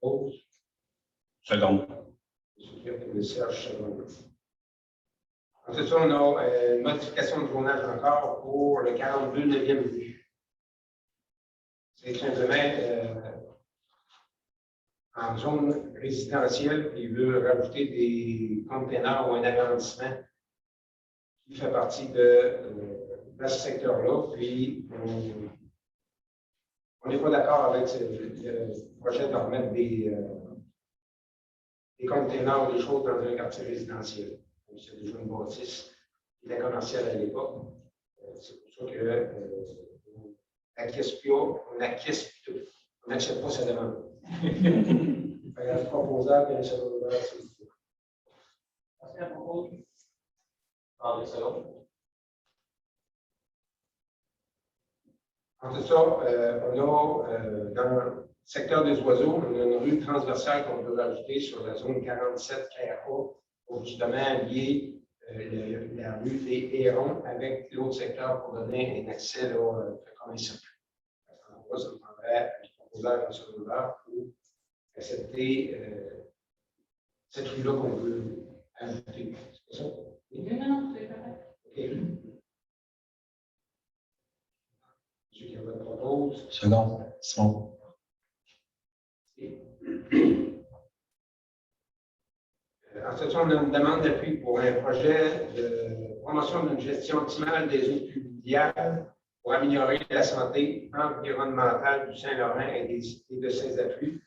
Pause. Seconde. Le Serge Seconde. Ensuite, on a une modification de zonage encore pour le 42 9e rue. C'est simplement en zone résidentielle, il veut rajouter des containers ou un agrandissement qui fait partie de ce secteur-là. Puis, on n'est pas d'accord avec le projet de remettre des containers ou des choses dans un quartier résidentiel. C'est déjà une bâtisse qui était commerciale à l'époque. C'est pour ça que on n'accepte pas sa demande. Il y a un proposeur et un secondaire. Pascal propose. En des secondes. En tout ça, on a dans le secteur des oiseaux, on a une rue transversale qu'on peut rajouter sur la zone 47 KRA pour justement lier la rue des Hérons avec l'autre secteur pour donner un accès comme un circuit. Ça me prendrait un proposeur et un secondaire pour accepter cette rue-là qu'on veut ajouter. C'est ça? Non, c'est correct. OK. Monsieur qui propose. Seconde. Simon. Ensuite, on a une demande d'appui pour un projet de promotion d'une gestion optimale des eaux pluviales pour améliorer la santé environnementale du Saint-Laurent et de ses appuis.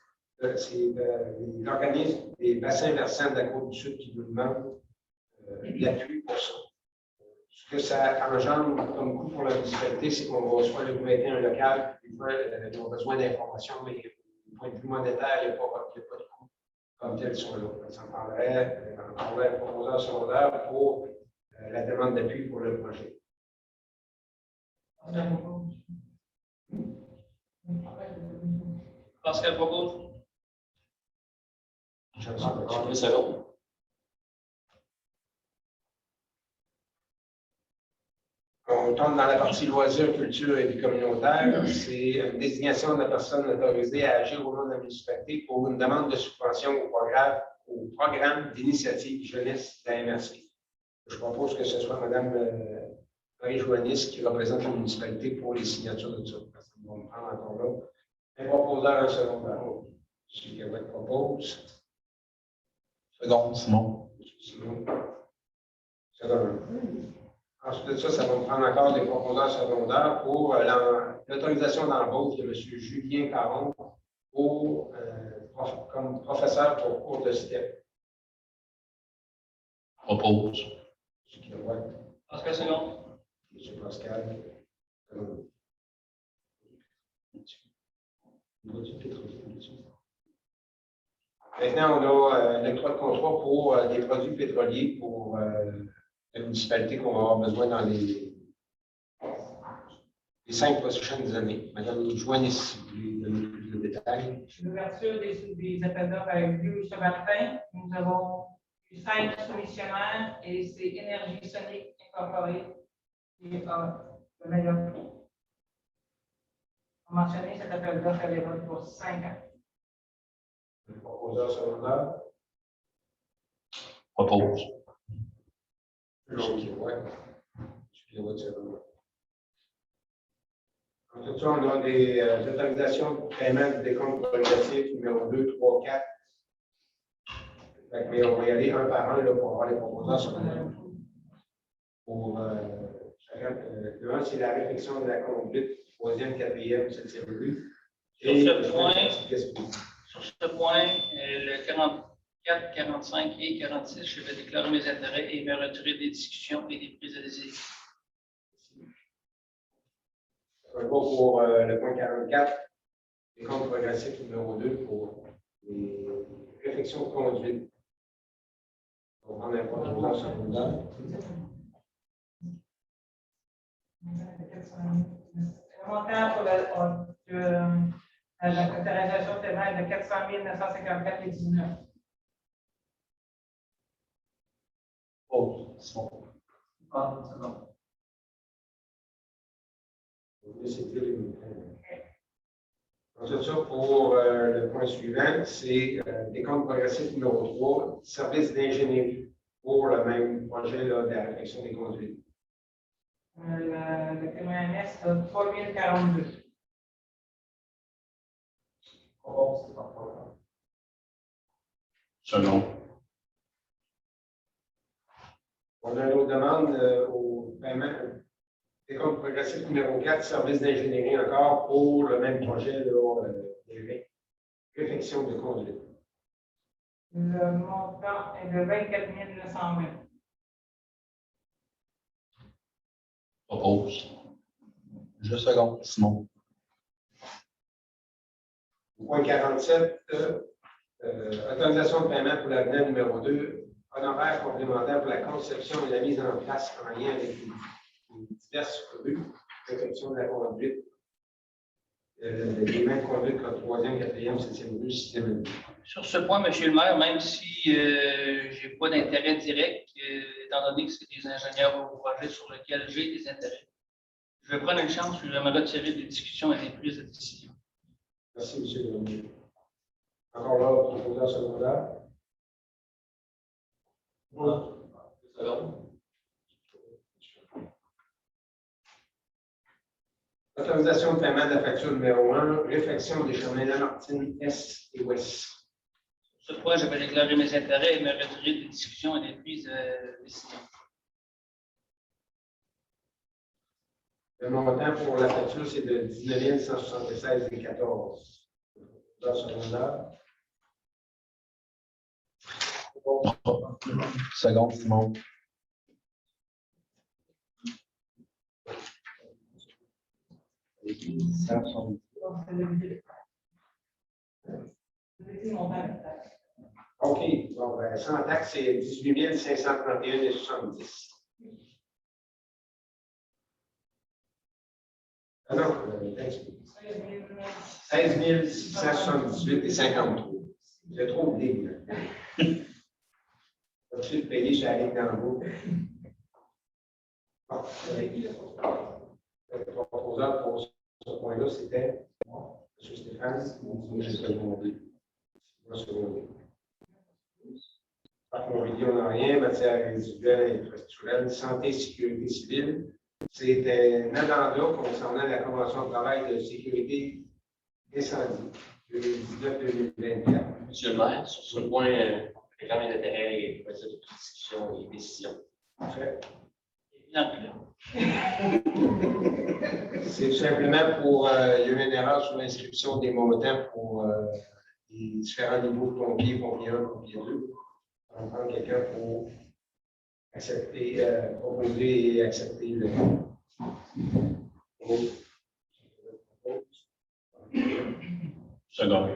C'est l'organisme des bassins versants de la Côte-du-Sud qui nous demande l'appui pour ça. Ce que ça engendre comme coût pour la municipalité, c'est qu'on va soit le maintenir un local, puis ils ont besoin d'informations, mais du point de vue monétaire, il n'y a pas de coût comme tel sur l'eau. Ça me prendrait un proposeur secondaire pour la demande d'appui pour le projet. Pascal propose. En des secondes. On tombe dans la partie loisirs, culture et vie communautaire. C'est une désignation de la personne autorisée à agir au nom de la municipalité pour une demande de subvention au programme d'initiative jeunesse de la MRC. Je propose que ce soit Mme Marie-Joannis qui représente la municipalité pour les signatures de ça. On va me prendre encore là. Un proposeur, un secondaire. Monsieur Gavin propose. Seconde. Simon. Sinon, ensuite de ça, ça va me prendre encore des proposeurs secondaires pour l'autorisation d'embauche de M. Julien Caron comme professeur pour cours de STEP. Propose. Pascal seconde. M. Pascal. Maintenant, on a l'octroi de contrat pour des produits pétroliers pour la municipalité qu'on va avoir besoin dans les 5 prochaines années. Madame Joannis, si vous voulez donner plus de détails. L'ouverture des appels d'offres a eu lieu ce matin. Nous avons eu 5 soumissionnaires et c'est Énergie Sonique Incorporée qui a le meilleur prix. On a mentionné cet appel d'offres à l'époque pour 5 ans. Le proposeur secondaire. Propose. Ouais. En tout cas, on a des autorisations de paiement de décompte progressif numéro 2, 3, 4. Mais on va y aller un par un là, pour avoir les proposants sur le. Pour le 1, c'est la réflexion de la conduite, 3e, 4e, 7e rue. Sur ce point, le 44, 45 et 46, je vais déclarer mes intérêts et me retirer des discussions et des prises de décision. On va pour le point 44, les comptes progressifs numéro 2 pour les réflexions de conduite. On va prendre un proposant secondaire. Le montant pour la autorisation de paiement est de 400 954 et 19. Oh, c'est bon. Ah, c'est bon. Ensuite, ça, pour le point suivant, c'est les comptes progressifs numéro 3, service d'ingénierie pour le même projet là, de la réflexion des conduites. Le PMS de 3042. Selon. On a une autre demande au paiement des comptes progressifs numéro 4, service d'ingénierie encore pour le même projet de réflexion de conduite. Le montant est de 24 920. Propose. Je seconde. Simon. Point 47, autorisation de paiement pour l'avenant numéro 2, honoraires complémentaires pour la conception et la mise en place en lien avec les diverses rues, réflexion de la conduite, les mêmes conduites que la 3e, 4e, 7e rue, 6e rue. Sur ce point, M. le maire, même si je n'ai pas d'intérêt direct, étant donné que c'est des ingénieurs au projet sur lesquels j'ai des intérêts, je vais prendre une chance, je vais me retirer des discussions et des prises de décision. Merci, M. le maire. Encore là, proposeur secondaire. Autorisation de paiement de la facture numéro 1, réflexion des chemins Lamartine Est et Ouest. Sur ce point, je vais déclarer mes intérêts et me retirer des discussions et des prises de décision. Le montant pour la facture, c'est de 19 176,14. Dans ce secondaire. Seconde, Simon. OK. Bon, ben, sans taxe, c'est 18 531,70. Ah non, 16 678,53. C'est trop libre. Je suis payé chez Alec Gambo. Bon, le proposeur pour ce point-là, c'était M. Stéphane. Moi, j'ai secondé. Moi, secondé. Par mobilier, on n'a rien. Matière résiduelle et infrastructurelle, santé, sécurité civile. C'était un addenda concernant la Convention de travail de sécurité incendie 2019-2024. Monsieur le maire, sur ce point, réclame d'intérêt et procédure de discussion et décision. Parfait. C'est tout simplement pour il y a eu une erreur sur l'inscription des montants pour les différents niveaux de pompiers, pompier 1, pompier 2. On va prendre quelqu'un pour accepter, proposer et accepter le. Second.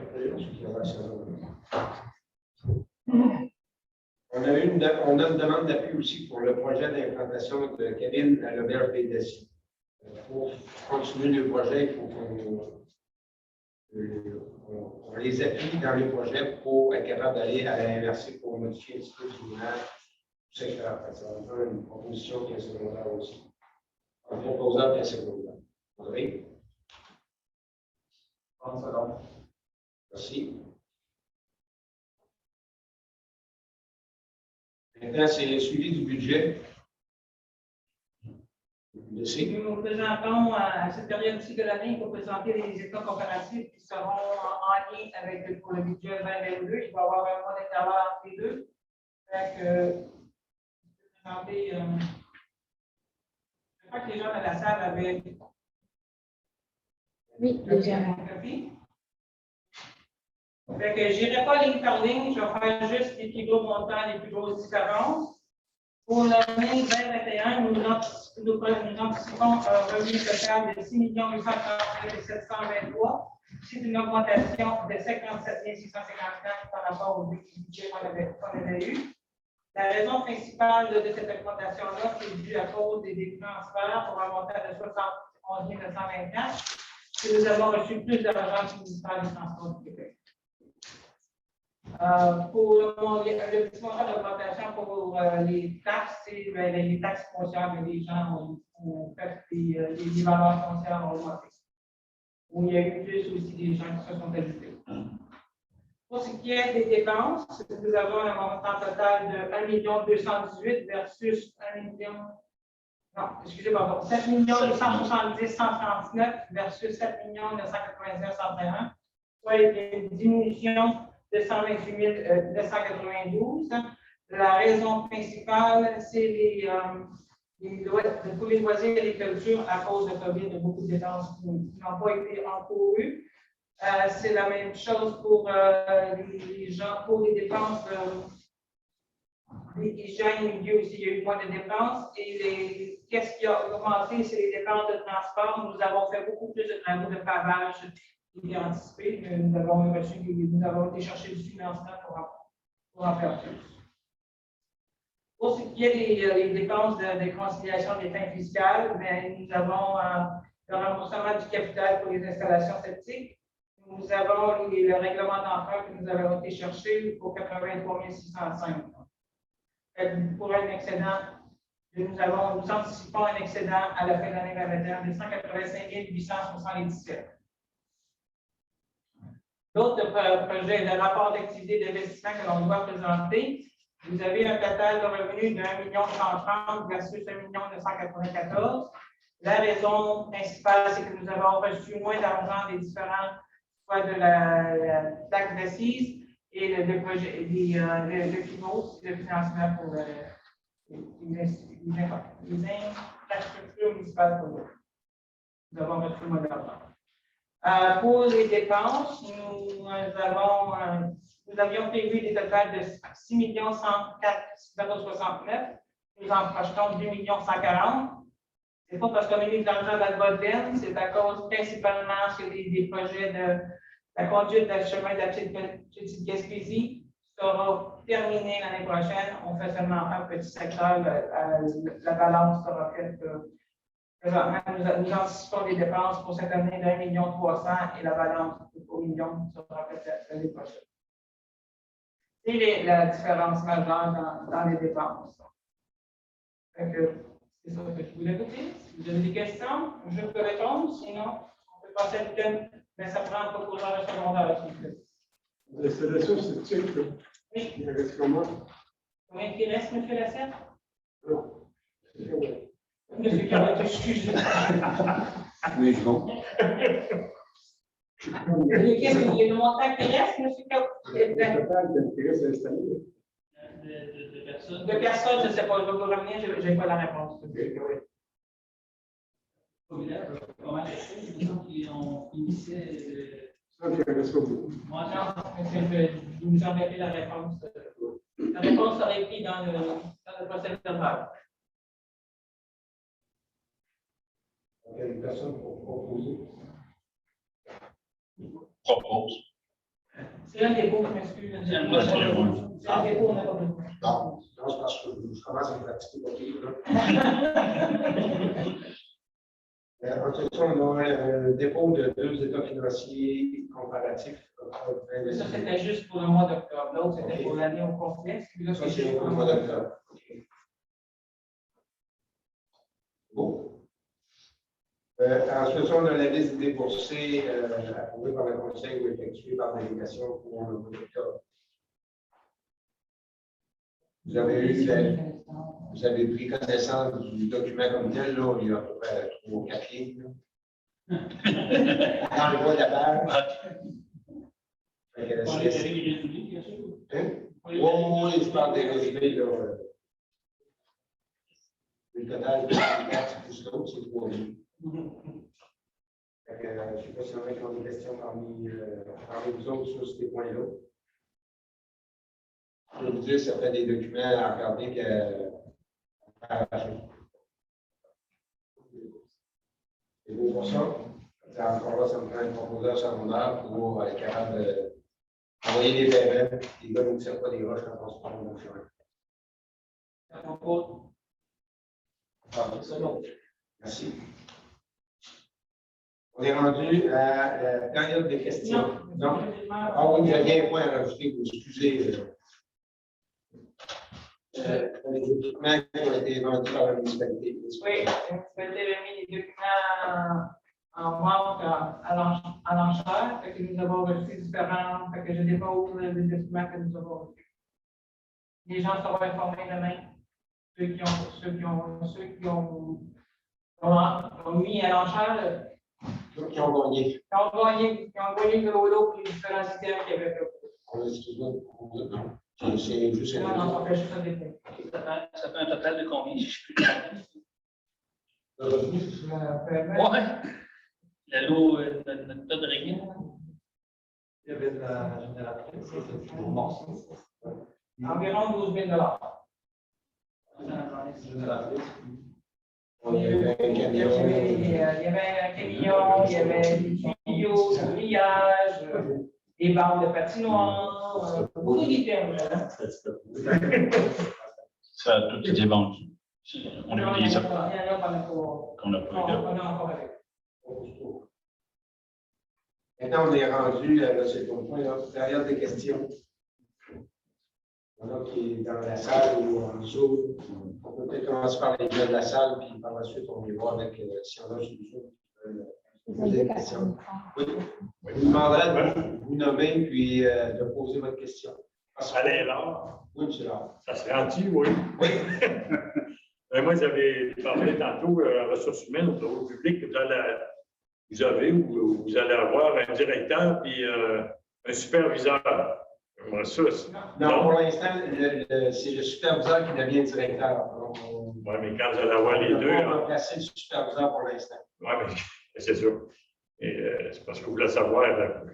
On a une demande d'appui aussi pour le projet d'implantation de cabines à l'auberge des Daciers. Pour continuer le projet, il faut qu'on les appuie dans les projets pour être capable d'aller à la MRC pour modifier un petit peu le tribunal. Ça va faire une proposition qui est secondaire aussi. Un proposant qui est secondaire. Oui. 30 secondes. Merci. Maintenant, c'est le suivi du budget. Nous présentons à cette période-ci de l'année, il faut présenter les états comparatifs qui seront en lien avec pour le budget 2022. Il va y avoir un mois d'intervalle entre les deux. Donc, présenter, je crois que les gens de la salle avaient. Oui, déjà. Fait que je n'irai pas ligne par ligne, je vais faire juste les plus gros montants, les plus grosses différences. Pour l'année 2021, nous anticipons un revenu total de 6 839 723. C'est une augmentation de 57 654 par rapport au budget qu'on avait eu. La raison principale de cette augmentation-là, c'est due à cause des transferts pour un montant de 71 924. Et nous avons reçu plus d'argent du ministère des Transports du Québec. Pour le petit montant d'augmentation pour les taxes, c'est les taxes foncières que les gens ont fait, les valeurs foncières ont augmenté. Où il y a eu plus aussi des gens qui se sont ajoutés. Pour ce qui est des dépenses, nous avons un montant total de 1 218 versus 1 million. Non, excusez-moi, 7 870 139 versus 7 999 131, soit une diminution de 128 992. La raison principale, c'est pour les loisirs et les cultures à cause de COVID, de beaucoup de dépenses qui n'ont pas été encourues. C'est la même chose pour les gens, pour les dépenses d'hygiène milieu aussi, il y a eu moins de dépenses. Et qu'est-ce qui a augmenté, c'est les dépenses de transport. Nous avons fait beaucoup plus de travaux de pavage qui anticipés. Nous avons été chercher du financement pour en faire plus. Pour ce qui est des dépenses de conciliation des fins fiscales, nous avons le remboursement du capital pour les installations septiques. Nous avons le règlement d'emprunt que nous avons été chercher pour 83 605. Pour un excédent, nous anticipons un excédent à la fin de l'année 2021 de 185 877. D'autres projets de rapport d'activité d'investissement que l'on doit présenter, vous avez un total de revenus de 1 130 versus 1 994. La raison principale, c'est que nous avons reçu moins d'argent des différents fois de la taxe d'assises et le financement pour les infrastructures municipales pour nous. Nous avons reçu moins d'argent. Pour les dépenses, nous avions prévu des totals de 6 104 069. Nous en projetons 2 140. Ce n'est pas parce qu'on a mis de l'argent dans le bas de laine, c'est à cause principalement sur des projets de la conduite d'un chemin de la petite Gaspésie sera terminé l'année prochaine. On fait seulement un petit secteur, la balance sera faite. Présentement, nous anticipons des dépenses pour cette année de 1 300 000 et la balance au million sera faite l'année prochaine. C'est la différence majeure dans les dépenses. C'est ça que je voulais vous dire. Si vous avez des questions, je peux répondre. Sinon, on peut passer à l'automne, mais ça prend un proposeur de secondaire. L'installation septique, Oui. il reste comment? Combien il reste, M. Lassette? Non. C'est vrai. M. Carrot, excusez. Oui, je vois. Il y a le montant qui reste, M. Carrot? Le total qui reste installé. De personnes, je ne sais pas, je vais vous revenir, je n'ai pas la réponse. Comment les gens qui ont initié. Ça, il reste beaucoup. Moi, je vous enverrai la réponse. La réponse sera écrite dans le procès verbal. Il y a une personne pour proposer. Propose. C'est un dépôt, je m'excuse. C'est un C'est un dépôt, on n'a pas besoin. Non, c'est parce que je commence à me pratiquer là. En question, on a un dépôt de 2 états financiers comparatifs. Ça, c'était juste pour le mois d'octobre. L'autre, c'était pour l'année au complet. Celui-là, Ça, c'est pour le mois d'octobre. Bon. En situation de la liste déboursée approuvée par le Conseil ou effectuée par délégation pour le mois d'octobre. Vous avez pris connaissance du document comme tel, là, il y a à peu près 3 ou 4 lignes. Dans le bois de la page. Oui, je parle des résumés, là. Le total de 4 plus l'autre, c'est 3 lignes. Je ne sais pas si on a des questions parmi vous autres sur ces points-là. Je vais vous dire, ça fait des documents à regarder qu'à c'est beau pour ça. Encore là, ça me prend un proposeur secondaire pour être capable d'envoyer des paiements. Les gars ne tirent pas des roches quand on se prend dans le chemin. Merci. On est rendu à la période des questions. Non? Ah oui, vous aviez un point à rajouter, vous excusez. Les documents qui ont été vendus par la municipalité. Oui, la municipalité avait mis les documents en vente à l'enchère, fait que nous avons reçu différents, fait que je dépose les documents que nous avons reçus. Les gens seront informés demain, ceux qui ont mis à l'enchère. Qui ont gagné. Qui ont gagné le lot pour les différents items qu'il y avait. Non. C'est juste Non, non, ça fait juste un dépôt. Ça fait un total de combien? Je ne sais plus. Ouais. Le lot, notre tas de règles. Il y avait de la génératrice, c'est Environ 12 000 $. génératrice. Il y avait un camion. Il y avait un camion, il y avait des tuyaux, du grillage, des barres de patinoire, beaucoup d'items. Ça a tout été vendu. On a eu des offres Il y en a qu'on n'a pas. qu'on n'a pas eu. On a encore avec. Maintenant, on est rendu, là, c'est ton point, là, période des questions. Il y en a qui est dans la salle ou en dessous. On peut peut-être commencer par les gars de la salle, puis par la suite, on va voir avec si on a sur le jour. Poser des questions. Oui. Je vous demanderai de vous nommer puis de poser votre question. Alain Laure. Oui, M. Laure. Ça se rend-tu, oui? Oui. Moi, j'avais parlé tantôt en ressources humaines au bureau public que vous allez avoir un directeur puis un superviseur. Ça, non, pour l'instant, c'est le superviseur qui devient directeur. Oui, mais quand vous allez avoir les deux. On va placer le superviseur pour l'instant. Oui, mais c'est ça. Et c'est parce que vous voulez savoir,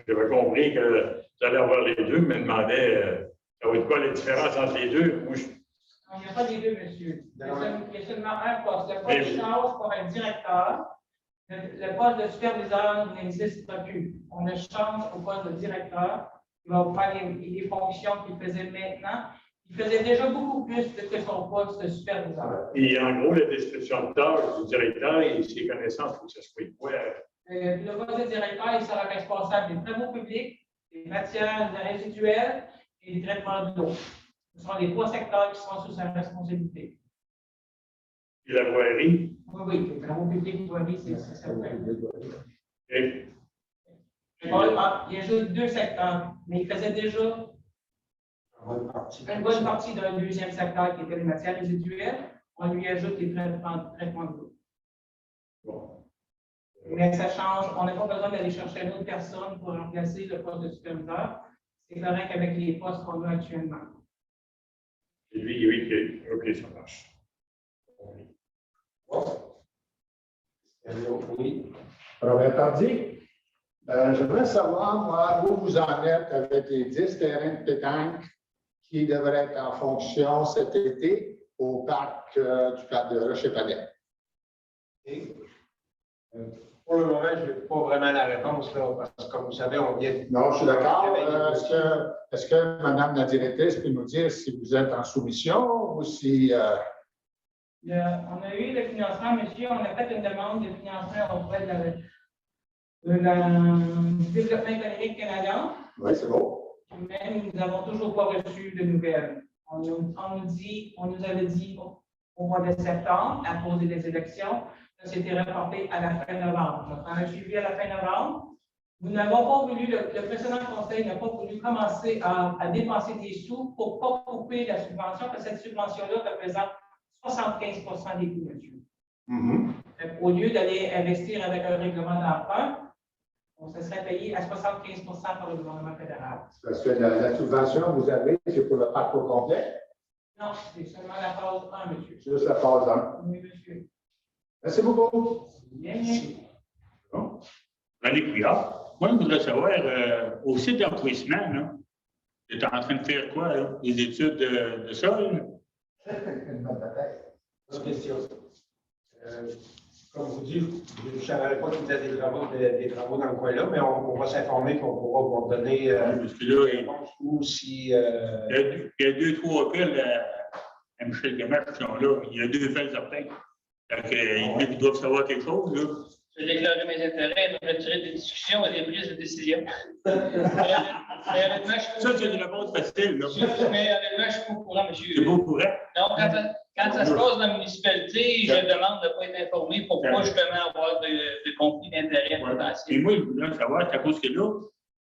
j'avais compris que vous allez avoir les deux, mais je me demandais, ça va être quoi la différence entre les deux? Moi, Il n'y a pas les deux, monsieur. Il y a seulement un poste. Le poste change pour un directeur. Le poste de superviseur n'existe plus. On le change au poste de directeur. Il va faire les fonctions qu'il faisait maintenant. Il faisait déjà beaucoup plus que son poste de superviseur. Et en gros, la description de tâche du directeur et ses connaissances, il faut que ça soit quoi? Le poste de directeur, il sera responsable des travaux publics, des matières résiduelles et des traitements de l'eau. Ce sont les 3 secteurs qui sont sous sa responsabilité. Et la voirie? Oui, les travaux publics, voirie, c'est certain. Et Il y a juste 2 secteurs, mais il faisait déjà une bonne partie d'un deuxième secteur qui était les matières résiduelles. On lui ajoute les traitements de l'eau. bon. Mais ça change. On n'a pas besoin d'aller chercher une autre personne pour remplacer le poste de superviseur. C'est correct avec les postes qu'on a actuellement. Et lui, oui, OK, ça marche. Oui. Robert Tardy, j'aimerais savoir, moi, où vous en êtes avec les 10 terrains de pétanque qui devraient être en fonction cet été au parc du parc de Rocher-Palais. Pour le moment, je n'ai pas vraiment la réponse, là, parce que comme vous savez, on vient. Non, je suis d'accord. Est-ce que Madame la directrice peut nous dire si vous êtes en soumission ou si... On a eu le financement, monsieur, on a fait une demande de financement auprès du Développement économique canadien, Oui, c'est bon. mais nous n'avons toujours pas reçu de nouvelles. On nous avait dit au mois de septembre, à cause des élections, ça s'était reporté à la fin novembre. Donc, on a suivi à la fin novembre. Nous n'avons pas voulu, le précédent conseil n'a pas voulu commencer à dépenser des sous pour ne pas couper la subvention, parce que cette subvention-là représente 75% des coûts, monsieur. Au lieu d'aller investir avec un règlement d'emprunt, on se serait payé à 75% par le gouvernement fédéral. Parce que la subvention que vous avez, c'est pour le parc au complet? Non, c'est seulement la phase 1, monsieur. Juste la phase 1. Oui, monsieur. Merci beaucoup. Bien, bien. Bon. René Couillard, moi, je voudrais savoir, au site d'enfouissement, là, tu es en train de faire quoi, là? Des études de sol? Bonne question. Comme vous dites, je ne savais pas qu'il y avait des travaux dans le coin-là, mais on va s'informer qu'on pourra vous donner Parce que là, ou si. il y a deux, trois appels à Michel Gamache qui sont là. Il y a deux fels certains. Donc, ils doivent savoir quelque chose, là. Je vais déclarer mes intérêts, me retirer des discussions et des prises de décision. Ça, c'est une réponse facile, là. Mais honnêtement, je suis pas au courant, monsieur. C'est beau pour elle. Donc, quand ça se passe dans la municipalité, je demande de ne pas être informé pour ne pas justement avoir de conflit d'intérêts potentiels. Et moi, je voudrais savoir, c'est à cause que là,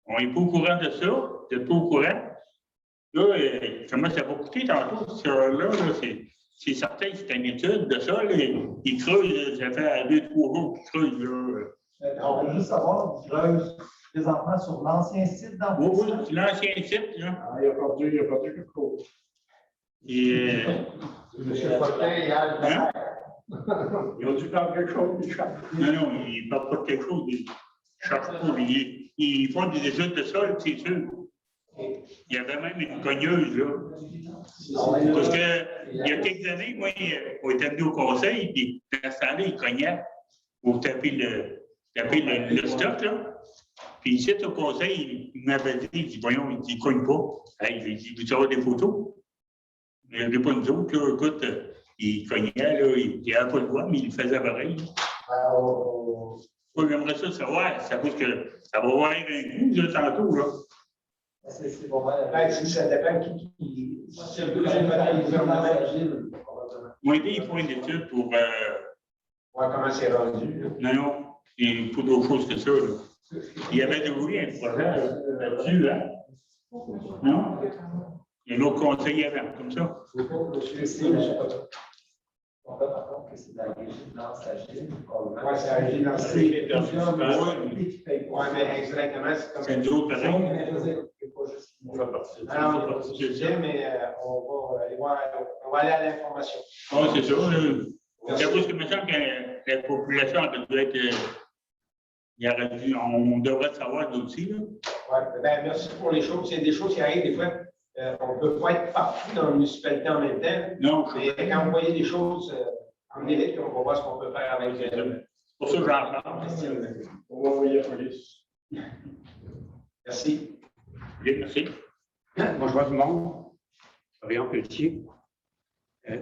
on n'est pas au courant de ça, vous n'êtes pas au courant. Là, comment ça va coûter tantôt? Là, c'est certain que c'est une étude de ça. Ils creusent, ça fait 2-3 jours qu'ils creusent. Là. On veut juste savoir, ils creusent présentement sur l'ancien site Oui, d'enfouissement. c'est l'ancien site, là. Ah, il a perdu quelque chose. Et, M. Fortin, il y a Ils ont dû faire quelque chose, Michel. non, ils ne parlent pas de quelque chose. Ils ne cherchent pas. Ils font des études de sol, c'est sûr. Il y avait même une cogneuse, là. Parce que, il y a quelques années, moi, on était venu au conseil, puis dans ce temps-là, ils cognaient pour taper le stock, là. Puis ici, au conseil, il m'avait dit, il dit, voyons, il ne cogne pas. Hey, j'ai dit, vous avez des photos? Il n'y avait pas nous autres, là. Écoute, il cognait, là, il n'avait pas le droit, mais il faisait pareil. Moi, j'aimerais ça savoir, ça cause que ça va avoir un goût, là, tantôt, là. C'est bon. Ça dépend qui. C'est un peu le gouvernement agile, probablement. Moi, ils font une étude pour. Voir comment c'est rendu. Là. Non, il faut d'autres choses que ça, là. Il y avait déroulé un projet là-dessus, là. Non? Il y a un autre conseil avant, comme ça. On peut par contre que c'est de la vigilance agile. Oui, c'est agile dans ce oui, mais exactement, c'est comme. C'est d'autres pareil. Alors, mais on va aller à l'information. Oui, c'est ça. C'est parce que maintenant que la population doit être. On devrait savoir aussi. Oui, bien, merci pour les choses. C'est des choses qui arrivent des fois. On ne peut pas être partout dans la municipalité en même temps. Non. Mais quand vous voyez des choses en mérite, on va voir ce qu'on peut faire avec elles. C'est pour ça que j'en parle. On va envoyer la police. Merci. Bien, merci. Bonjour tout le monde. Florian Pelletier.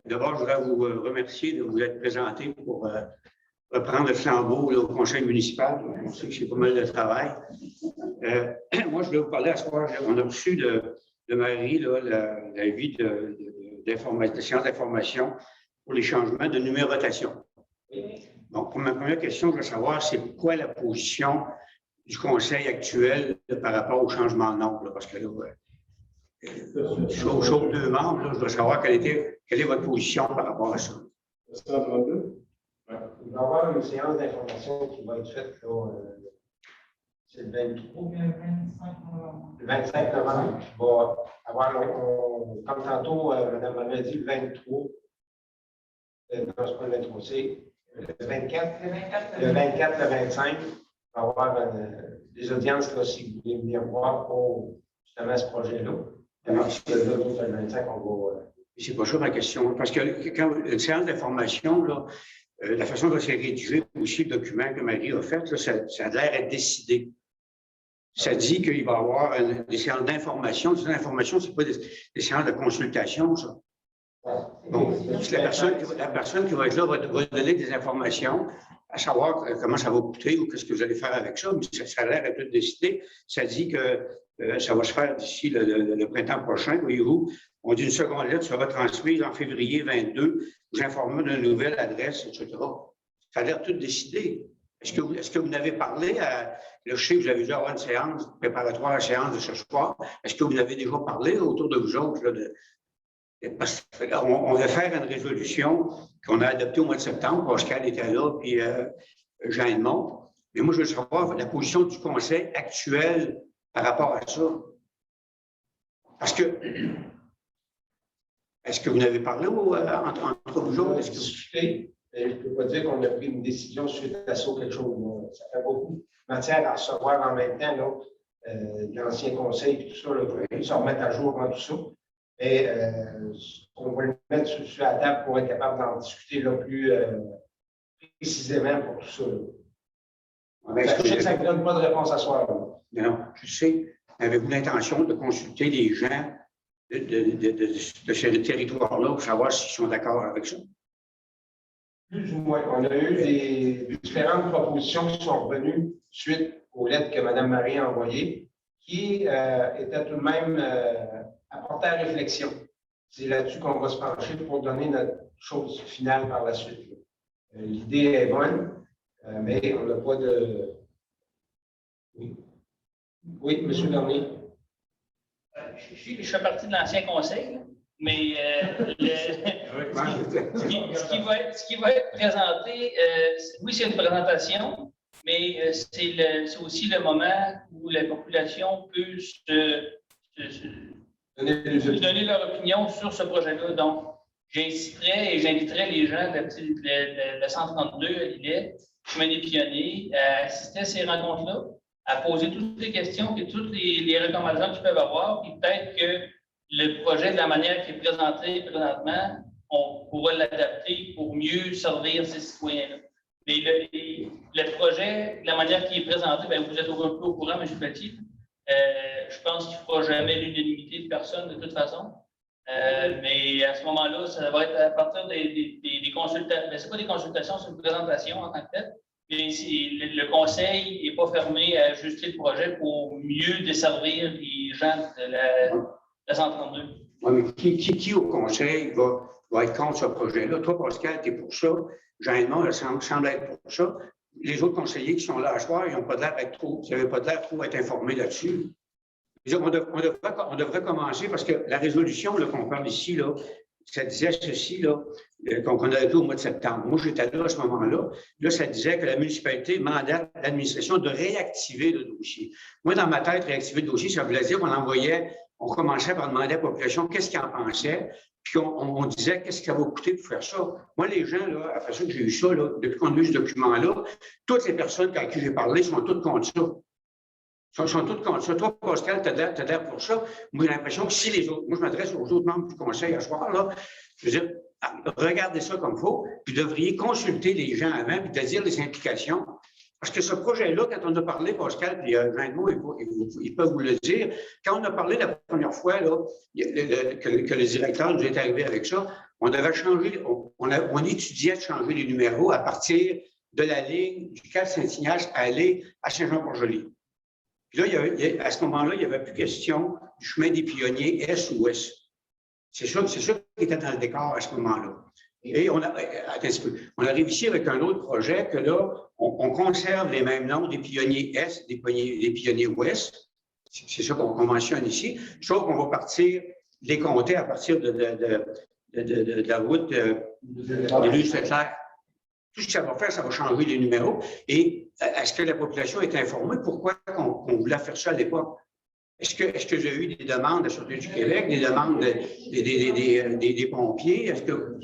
D'abord, je voudrais vous remercier de vous être présenté pour reprendre le flambeau là, au conseil municipal. On sait que c'est pas mal de travail. Moi, je voulais vous parler à ce soir. On a reçu de Marie l'avis de sciences d'information pour les changements de numérotation. Donc, pour ma première question, je veux savoir c'est quoi la position du conseil actuel par rapport au changement de nom, là, parce que là, sauf 2 membres, là, je dois savoir quelle est votre position par rapport à ça. Il va y avoir une séance d'information qui va être faite, c'est le 23. Le 25 novembre. Il va avoir, comme tantôt, Mme m'avait dit, le 23. Non, c'est pas le 23, c'est le 24. Le 24, le 25. Il va y avoir des audiences, là, si vous voulez venir voir pour justement ce projet-là. Et ensuite, le 25, on va. C'est pas ça ma question. Parce que quand une séance d'information, là, la façon dont c'est rédigé, aussi le document que Marie a fait, là, ça a l'air à être décidé. Ça dit qu'il va y avoir des séances d'information. Ces informations, ce n'est pas des séances de consultation, ça. Bon, la personne qui va être là va donner des informations, à savoir comment ça va coûter ou qu'est-ce que vous allez faire avec ça, mais ça a l'air à tout décidé. Ça dit que ça va se faire d'ici le printemps prochain, voyez-vous. On dit une seconde lettre sera transmise en février 22, vous informez d'une nouvelle adresse, etc. Ça a l'air tout décidé. Est-ce que vous n'avez parlé à... Là, je sais que vous avez dû avoir une séance préparatoire à la séance de ce soir. Est-ce que vous avez déjà parlé autour de vous autres? Parce qu'on va faire une résolution qu'on a adoptée au mois de septembre. Pascal était là, puis Jean Edmond. Mais moi, je veux savoir la position du Conseil actuel par rapport à ça. Parce que... Est-ce que vous n'avez parlé entre vous autres? Est-ce que vous discutez? Je ne peux pas dire qu'on a pris une décision suite à ça ou quelque chose. Ça fait beaucoup de matière à recevoir en même temps, là, l'ancien conseil et tout ça, là, pour se remettre à jour dans tout ça. Mais on va le mettre sur la table pour être capable d'en discuter là, plus précisément pour tout ça. Je sais que ça ne donne pas de réponse à soir. Non, je sais. Avez-vous l'intention de consulter les gens de ces territoires-là pour savoir s'ils sont d'accord avec ça? Plus ou moins. On a eu des différentes propositions qui sont revenues suite aux lettres que Mme Marie a envoyées, qui étaient tout de même apportées à réflexion. C'est là-dessus qu'on va se pencher pour donner notre chose finale par la suite. L'idée est bonne, mais on n'a pas de... Oui. Oui, M. Bernier. Je fais partie de l'ancien conseil, mais ce qui va être présenté, oui, c'est une présentation, mais c'est aussi le moment où la population peut donner leur opinion sur ce projet-là. Donc, j'inciterai et j'inviterai les gens de 132 à Lillet, chemin des pionniers, à assister à ces rencontres-là, à poser toutes les questions et toutes les recommandations qu'ils peuvent avoir. Puis peut-être que le projet, de la manière qui est présenté présentement, on pourra l'adapter pour mieux servir ces citoyens-là. Mais le projet, de la manière qui est présenté, bien, vous êtes un peu au courant, M. Pelletier. Je pense qu'il ne fera jamais l'unanimité de personne de toute façon. Mais à ce moment-là, ça va être à partir des consultations. Ce n'est pas des consultations, c'est une présentation en tant que telle. Mais le conseil n'est pas fermé à ajuster le projet pour mieux desservir les gens de la 132. Oui, mais qui au conseil va être contre ce projet-là? Toi, Pascal, tu es pour ça. Jean-Edmond semble être pour ça. Les autres conseillers qui sont là à soir, ils n'ont pas l'air d'être trop, ils n'avaient pas l'air trop être informés là-dessus. On devrait commencer parce que la résolution qu'on parle ici, là, ça disait ceci, qu'on avait fait au mois de septembre. Moi, j'étais là à ce moment-là. Là, ça disait que la municipalité mandate l'administration de réactiver le dossier. Moi, dans ma tête, réactiver le dossier, ça voulait dire on commençait par demander à la population qu'est-ce qu'ils en pensaient, puis on disait qu'est-ce que ça va coûter pour faire ça. Moi, les gens, là, après ça que j'ai eu ça, là, depuis qu'on a eu ce document-là, toutes les personnes avec qui j'ai parlé sont toutes contre ça. Ils sont tous contre ça. Toi, Pascal, tu as l'air pour ça. Moi, j'ai l'impression que si les autres, moi, je m'adresse aux autres membres du conseil à soir, là, je veux dire, regardez ça comme il faut, puis vous devriez consulter les gens avant, puis de dire les implications. Parce que ce projet-là, quand on a parlé, Pascal, puis Jean-Edmond, ils peuvent vous le dire, quand on a parlé la première fois, là, que le directeur nous est arrivé avec ça, on devait changer, on étudiait de changer les numéros à partir de la ligne du Cap Saint-Ignace à aller à Saint-Jean-Port-Joli. Puis là, à ce moment-là, il n'y avait plus question du chemin des pionniers est ou ouest. C'est ça qui était dans le décor à ce moment-là. Et on a réussi avec un autre projet que là, on conserve les mêmes noms des pionniers est, des pionniers ouest. C'est ça qu'on mentionne ici. Sauf qu'on va partir les compter à partir de la route de l'Île-Saint-Clair. Tout ce que ça va faire, ça va changer les numéros. Et est-ce que la population est informée? Pourquoi on voulait faire ça à l'époque? Est-ce que j'ai eu des demandes de la Sûreté du Québec, des demandes des pompiers? Est-ce que...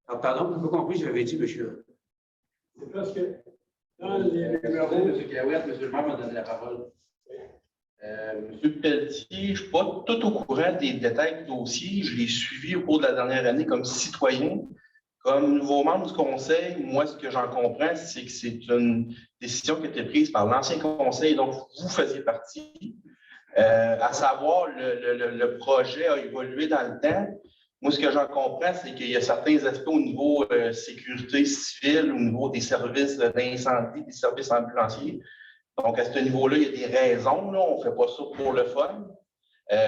Ah, pardon, je n'ai pas compris ce que j'avais dit, monsieur. C'est parce que dans les numéros, M. Gawet, M. le maire m'a donné la parole. Monsieur Pelletier, je ne suis pas tout au courant des détails du dossier. Je l'ai suivi au cours de la dernière année comme citoyen. Comme nouveau membre du conseil, moi, ce que j'en comprends, c'est que c'est une décision qui a été prise par l'ancien conseil dont vous faisiez partie. À savoir, le projet a évolué dans le temps. Moi, ce que j'en comprends, c'est qu'il y a certains aspects au niveau sécurité civile, au niveau des services d'incendie, des services ambulanciers. Donc, à ce niveau-là, il y a des raisons. Là. On ne fait pas ça pour le fun.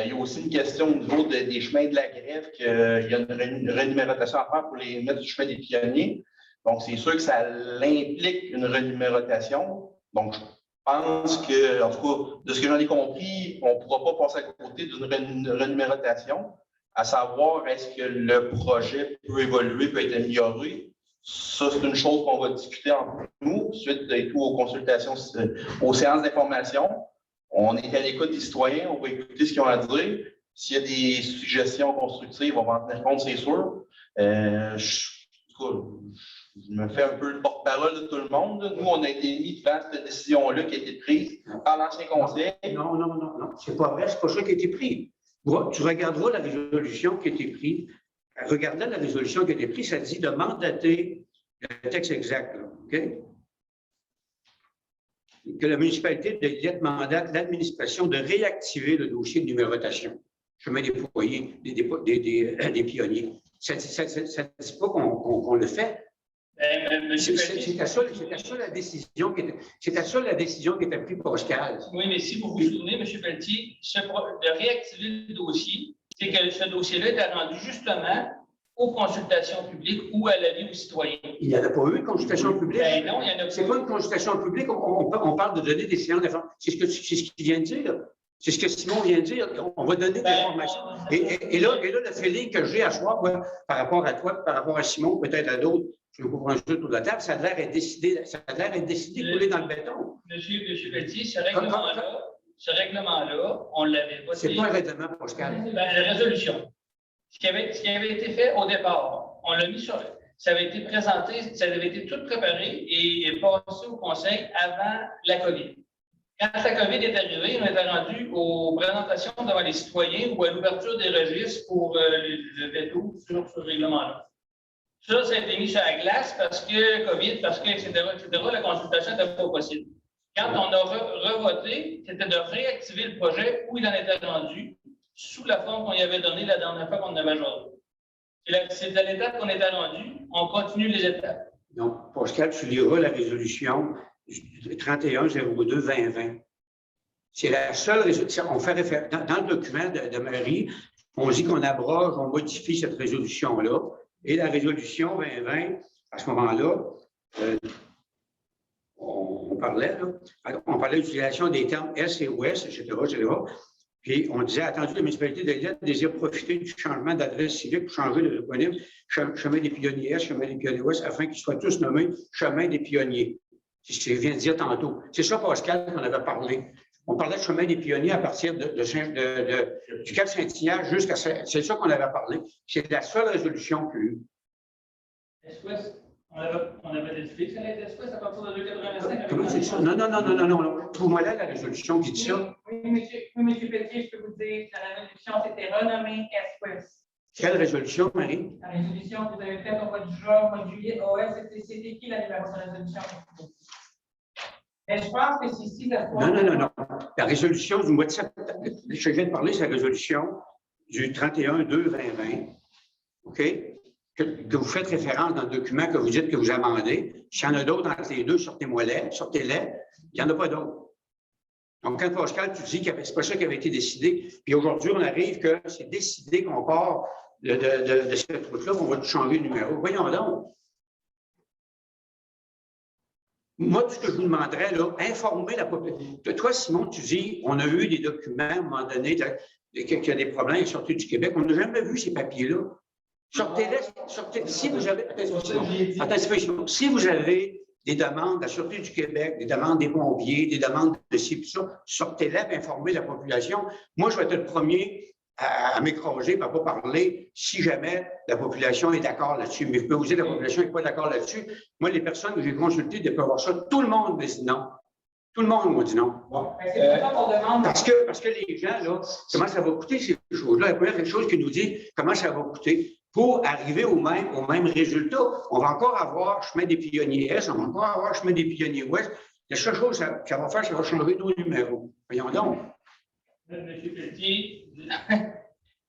Il y a aussi une question au niveau des chemins de la grève, qu'il y a une renumération à faire pour les mettre du chemin des pionniers. Donc, c'est sûr que ça implique une renumération. Donc, je pense que, en tout cas, de ce que j'en ai compris, on ne pourra pas passer à côté d'une renumération, à savoir est-ce que le projet peut évoluer, peut être amélioré. Ça, c'est une chose qu'on va discuter entre nous, suite et tout aux consultations, aux séances d'information. On est à l'écoute des citoyens, on va écouter ce qu'ils ont à dire. S'il y a des suggestions constructives, on va en tenir compte, c'est sûr. Je me fais un peu le porte-parole de tout le monde. Nous, on a été mis devant cette décision-là qui a été prise par l'ancien conseil. Non, c'est pas vrai, c'est pas ça qui a été pris. Tu regarderas la résolution qui a été prise. Regardez la résolution qui a été prise, ça dit de mandater le texte exact, là, OK? Que la municipalité de Lillette mandate l'administration de réactiver le dossier de numérotation. Chemin des foyers, des pionniers. Ça ne dit pas qu'on le fait. C'était ça la décision qui était prise par Oscar. Oui, mais si vous vous souvenez, M. Pelletier, de réactiver le dossier, c'est que ce dossier-là était rendu justement aux consultations publiques ou à l'avis aux citoyens. Il n'y en a pas eu de consultation publique. Ben non, il n'y en a pas. C'est pas une consultation publique, on parle de donner des séances d'information. C'est ce qu'il vient de dire. C'est ce que Simon vient de dire. On va donner des informations. Et là, le feeling que j'ai à soir, par rapport à toi, par rapport à Simon, peut-être à d'autres, je ne vais pas prendre un jeu autour de la table, ça a l'air d'être décidé, couler dans le béton. Monsieur Pelletier, ce règlement-là, on l'avait voté. C'est pas un règlement, Pascal. La résolution. Ce qui avait été fait au départ, on l'a mis sur. Ça avait été présenté, ça avait été tout préparé et passé au conseil avant la COVID. Quand la COVID est arrivée, on était rendu aux présentations devant les citoyens ou à l'ouverture des registres pour le veto sur ce règlement-là. Ça a été mis sur la glace parce que COVID, parce que, etc., la consultation n'était pas possible. Quand on a revoté, c'était de réactiver le projet où il en était rendu, sous la forme qu'on y avait donnée la dernière fois qu'on avait joué. C'est à l'étape qu'on était rendu, on continue les étapes. Donc, Pascal, tu liras la résolution du 31-02-2020. C'est la seule résolution. On fait référence. Dans le document de Marie, on dit qu'on abroge, on modifie cette résolution-là. Et la résolution 2020, à ce moment-là, on parlait de l'utilisation des termes S et OS, etc., etc. Puis on disait, attendu, la municipalité de Lillette désire profiter du changement d'adresse civique pour changer le toponyme Chemin des Pionniers Est, Chemin des Pionniers Ouest, afin qu'ils soient tous nommés Chemin des Pionniers. C'est ce que je viens de dire tantôt. C'est ça, Pascal, qu'on avait parlé. On parlait de Chemin des Pionniers à partir du Cap Saint-Hyacinthe jusqu'à... C'est ça qu'on avait parlé. C'est la seule résolution qu'il y a eu. Est-ce on avait décidé que ça allait être Est-Ouest à partir de 2,85? Comment c'est ça? Non. Trouve-moi là la résolution qui dit ça. Oui, monsieur Pelletier, je peux vous dire que la résolution s'était renommée Est-Ouest. Quelle résolution, Marie? La résolution que vous avez faite au mois de juin, au mois de juillet, OS, c'était qui la numéro de résolution? Mais je pense que c'est ici la fois. Non. La résolution du mois de septembre, je viens de parler, c'est la résolution du 31-02-2020. OK? Que vous faites référence dans le document que vous dites que vous amendez. S'il y en a d'autres entre les deux, sortez-les. Il n'y en a pas d'autres. Donc, quand Pascal, tu dis que ce n'est pas ça qui avait été décidé, puis aujourd'hui, on arrive que c'est décidé qu'on part de cette route-là, qu'on va changer le numéro. Voyons donc. Moi, tout ce que je vous demanderais, là, informer la population. Toi, Simon, tu dis, on a eu des documents à un moment donné, qu'il y a des problèmes à la Sûreté du Québec. On n'a jamais vu ces papiers-là. Sortez-les. Si vous avez. Si vous avez des demandes de la Sûreté du Québec, des demandes des pompiers, des demandes de ci, tout ça, sortez-les et informez la population. Moi, je vais être le premier à m'écraser, à ne pas parler si jamais la population est d'accord là-dessus. Mais je peux vous dire que la population n'est pas d'accord là-dessus. Moi, les personnes que j'ai consultées, de avoir ça, tout le monde me dit non. Tout le monde m'a dit non. Ben, c'est pour ça qu'on demande. Parce que les gens, là, comment ça va coûter ces choses-là? La première chose qui nous dit comment ça va coûter pour arriver au même résultat. On va encore avoir chemin des pionniers Est, on va encore avoir chemin des pionniers Ouest. La seule chose que ça va faire, ça va changer nos numéros. Voyons donc. Monsieur Pelletier,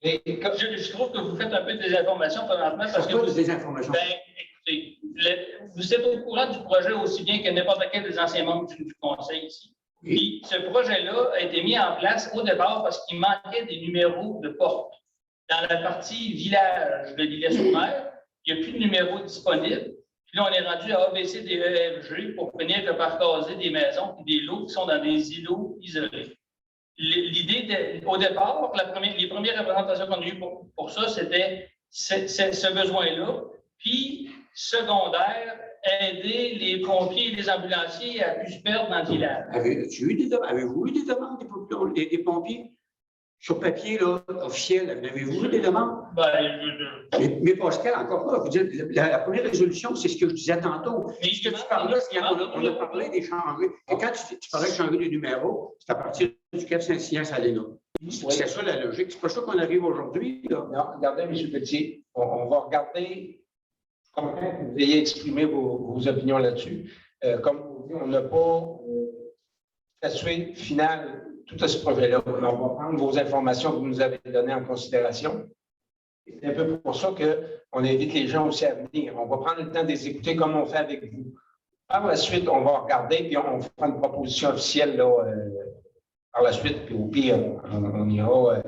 je trouve que vous faites un peu de désinformation présentement parce que vous. Désinformation. Ben, écoutez, vous êtes au courant du projet aussi bien que n'importe quel des anciens membres du conseil ici. Puis ce projet-là a été mis en place au départ parce qu'il manquait des numéros de porte. Dans la partie village de l'Îlet-sur-Mer, il n'y a plus de numéros disponibles. Puis là, on est rendu à ABC des EFG pour finir par caser des maisons et des lots qui sont dans des îlots isolés. L'idée, au départ, les premières représentations qu'on a eues pour ça, c'était ce besoin-là. Puis, secondaire, aider les pompiers et les ambulanciers à plus se perdre dans le village. Avez-vous eu des demandes des pompiers? Sur papier, là, officiel, avez-vous eu des demandes? Mais Pascal, encore là, vous dites, la première résolution, c'est ce que je disais tantôt. Mais ce que tu parles là, c'est qu'on a parlé d'échanger. Et quand tu parlais de changer les numéros, c'est à partir du Cap Saint-Cyr-Saléna. C'est ça la logique. C'est pas ça qu'on arrive aujourd'hui. Non, regardez, M. Pelletier, on va regarder comment vous ayez exprimé vos opinions là-dessus. Comme vous dites, on n'a pas statué final tout à ce projet-là. On va prendre vos informations que vous nous avez données en considération. C'est un peu pour ça qu'on invite les gens aussi à venir. On va prendre le temps de les écouter comme on fait avec vous. Par la suite, on va regarder puis on fera une proposition officielle là, par la suite. Puis au pire, on ira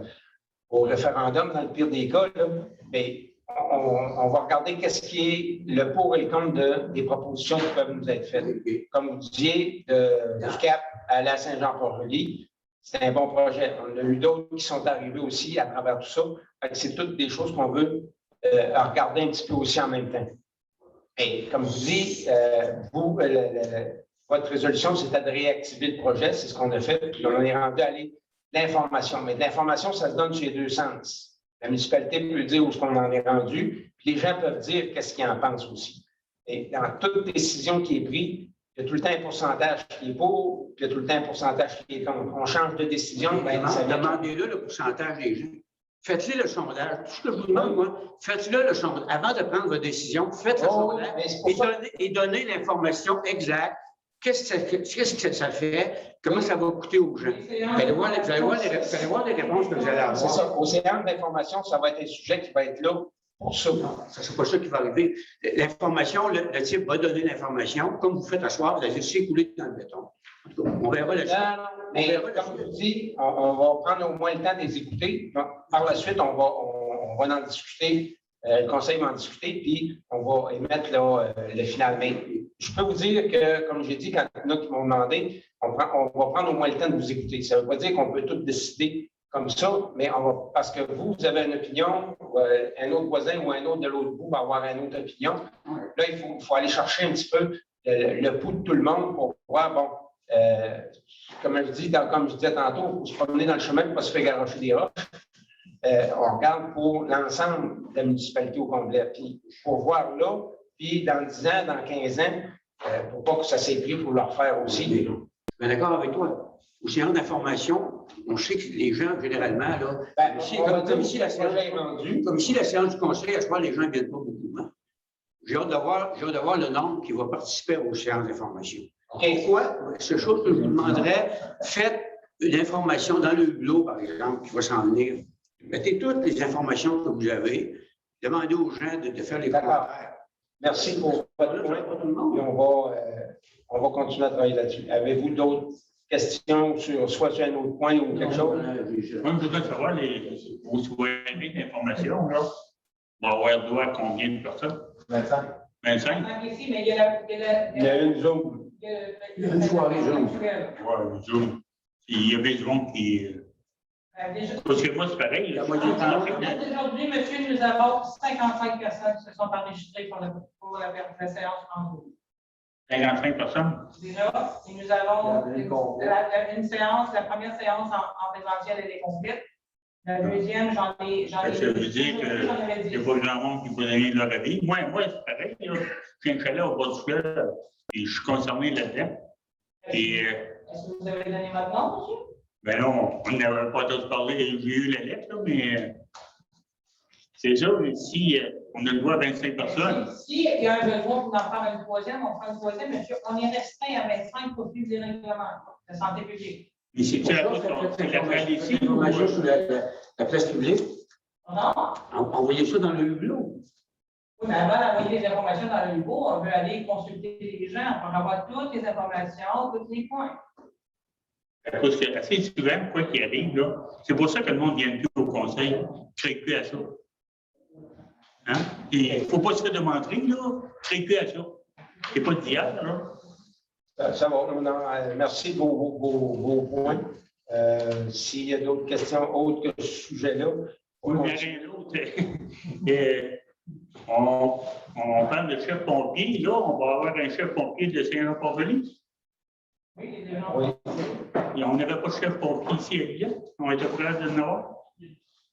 au référendum dans le pire des cas. Là. Mais on va regarder qu'est-ce qui est le pour et le contre des propositions qui peuvent nous être faites. Comme vous disiez, du Cap à la Saint-Jean-Port-Joli, c'est un bon projet. On a eu d'autres qui sont arrivés aussi à travers tout ça. C'est toutes des choses qu'on veut regarder un petit peu aussi en même temps. Et comme je vous dis, votre résolution, c'était de réactiver le projet. C'est ce qu'on a fait. Puis on est rendu à l'information. Mais l'information, ça se donne sur les deux sens. La municipalité peut dire où est-ce qu'on en est rendu. Puis les gens peuvent dire qu'est-ce qu'ils en pensent aussi. Et dans toute décision qui est prise, il y a tout le temps un pourcentage qui est pour, puis il y a tout le temps un pourcentage qui est contre. On change de décision. Demandez-le le pourcentage des gens. Faites-le le sondage. Tout ce que je vous demande, moi, faites-le le sondage. Avant de prendre votre décision, faites le sondage et donnez l'information exacte. Qu'est-ce que ça fait? Comment ça va coûter aux gens? Vous allez voir les réponses que vous allez avoir. C'est ça. Au séance d'information, ça va être un sujet qui va être là. Pour ça. Non, ce n'est pas ça qui va arriver. L'information, le type va donner l'information. Comme vous faites à soir, vous allez s'écouler dans le béton. En tout cas, on verra la suite. Mais comme je vous dis, on va prendre au moins le temps de les écouter. Donc, par la suite, on va en discuter. Le conseil va en discuter, puis on va émettre le final. Mais je peux vous dire que, comme j'ai dit, quand il y en a qui m'ont demandé, on va prendre au moins le temps de vous écouter. Ça ne veut pas dire qu'on peut tout décider comme ça, mais parce que vous avez une opinion, un autre voisin ou un autre de l'autre bout va avoir une autre opinion. Là, il faut aller chercher un petit peu le pouls de tout le monde pour voir, bon, comme je disais tantôt, il faut se promener dans le chemin pour ne pas se faire garrocher des roches. On regarde pour l'ensemble de la municipalité au complet. Puis, pour voir là, puis dans 10 ans, dans 15 ans, pour pas que ça s'est pris pour leur faire aussi. Mais d'accord avec toi. Aux séances d'information, on sait que les gens, généralement, là, comme ici, la séance du conseil, à ce moment, les gens ne viennent pas beaucoup. Hein? J'ai hâte de voir le nombre qui va participer aux séances d'information. Pourquoi? C'est chose que je vous demanderais, faites une information dans le hublot, par exemple, qui va s'en venir. Mettez toutes les informations que vous avez. Demandez aux gens de faire les commentaires. Merci pour votre point. Et on va continuer à travailler là-dessus. Avez-vous d'autres questions soit sur un autre point ou quelque chose? Moi, je voudrais savoir, vous soulevez d'informations, là. On va avoir droit à combien de personnes? 25. 25? Ici, mais il y a une Zoom. Il y a une soirée Zoom. Oui, Zoom. Il y avait du monde qui. Parce que moi, c'est pareil. Aujourd'hui, monsieur, nous avons 55 personnes qui se sont enregistrées pour la séance en Zoom. 55 personnes? Déjà, et nous avons une séance, la première séance en présentiel, elle est complète. La deuxième, j'en ai. Ça veut dire qu'il n'y a pas grand monde qui peut donner leur avis. Moi, c'est pareil. J'ai un chalet au bas du fleuve et je suis concerné là-dedans. Et Est-ce que vous avez donné votre nom, monsieur? Ben non, on n'avait pas tous parlé. J'ai eu la lettre, là, mais c'est ça. Si on a le droit à 25 personnes. Si il y a un besoin pour en faire une troisième, on prend une troisième, monsieur. On est restreint à 25 pour suivre les règlements de santé publique. Mais c'est la salle ici ou sur la place publique? Non? Envoyez ça dans le hublot. Oui, mais avant d'envoyer les informations dans le hublot, on veut aller consulter les gens pour avoir toutes les informations, tous les points. Parce que assez souvent, quoi qu'il arrive, là, c'est pour ça que le monde ne vient plus au conseil, ne crée plus à ça. Hein? Il ne faut pas se faire demander, là, ne crée plus à ça. C'est pas d'hier, là. Ça va. Merci de vos points. S'il y a d'autres questions autres que ce sujet-là. Oui, mais rien d'autre. On parle de chef pompier. Là, on va avoir un chef pompier de Saint-Jean-Port-de-Lys. Oui, les gens. Oui. Et on n'avait pas de chef pompier ici à Lyon. On était prêts de le avoir.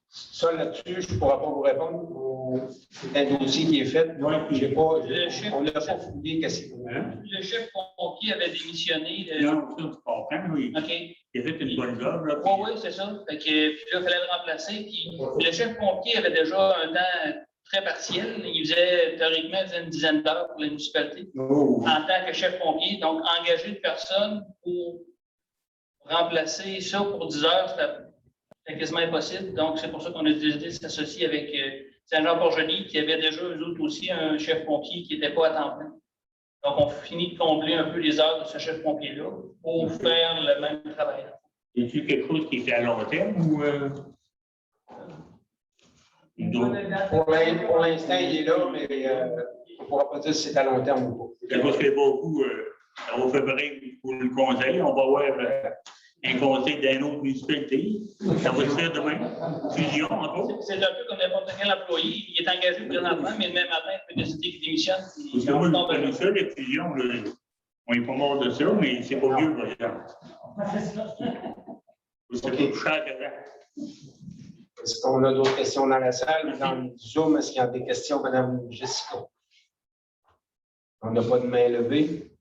Ça, là-dessus, je ne pourrais pas vous répondre. C'est un dossier qui est fait. Oui, J'ai pas, on n'a Le pas fouillé qu'est-ce qu'il faut. Le chef pompier avait démissionné. Non, ça, tu comprends, oui. OK. Il a fait une bonne job. Là, Oui, c'est ça. Fait que, puis là, il fallait le remplacer. Puis le chef pompier avait déjà un temps très partiel. Il faisait théoriquement une dizaine d'heures pour la municipalité Oh. en tant que chef pompier. Donc, engager une personne pour remplacer ça pour 10 heures, c'était quasiment impossible. Donc, c'est pour ça qu'on a décidé de s'associer avec Saint-Jean-Port-Joli, qui avait déjà, eux autres aussi, un chef pompier qui n'était pas à temps plein. Donc, on finit de combler un peu les heures de ce chef pompier-là pour faire le même travail. Est-ce quelque chose qui était à long terme ou. Pour l'instant, il est là, mais on ne pourra pas dire si c'est à long terme ou pas. Parce que beaucoup, au février, pour le conseil, on va avoir un conseil d'une autre municipalité. Ça va se faire demain. Fusion, en gros. C'est un peu comme n'importe quel employé. Il est engagé présentement, mais le même matin, il peut décider qu'il démissionne. Parce que moi, je connais ça, les fusions. Là, on n'est pas mort de ça, mais c'est pas vieux, par exemple. C'est pas plus cher qu'avant. Est-ce qu'on a d'autres questions dans la salle? Dans le Zoom, est-ce qu'il y a des questions, Mme Jessica? On n'a pas de main levée?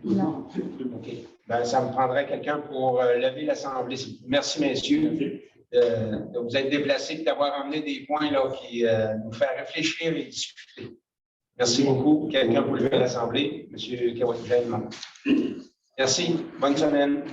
Non. OK. Ben, ça me prendrait quelqu'un pour lever l'Assemblée. Merci, messieurs, de vous être déplacés et d'avoir amené des points là, qui nous font réfléchir et discuter. Merci beaucoup. Quelqu'un pour lever l'Assemblée? M. Kawakilène. Merci. Bonne semaine.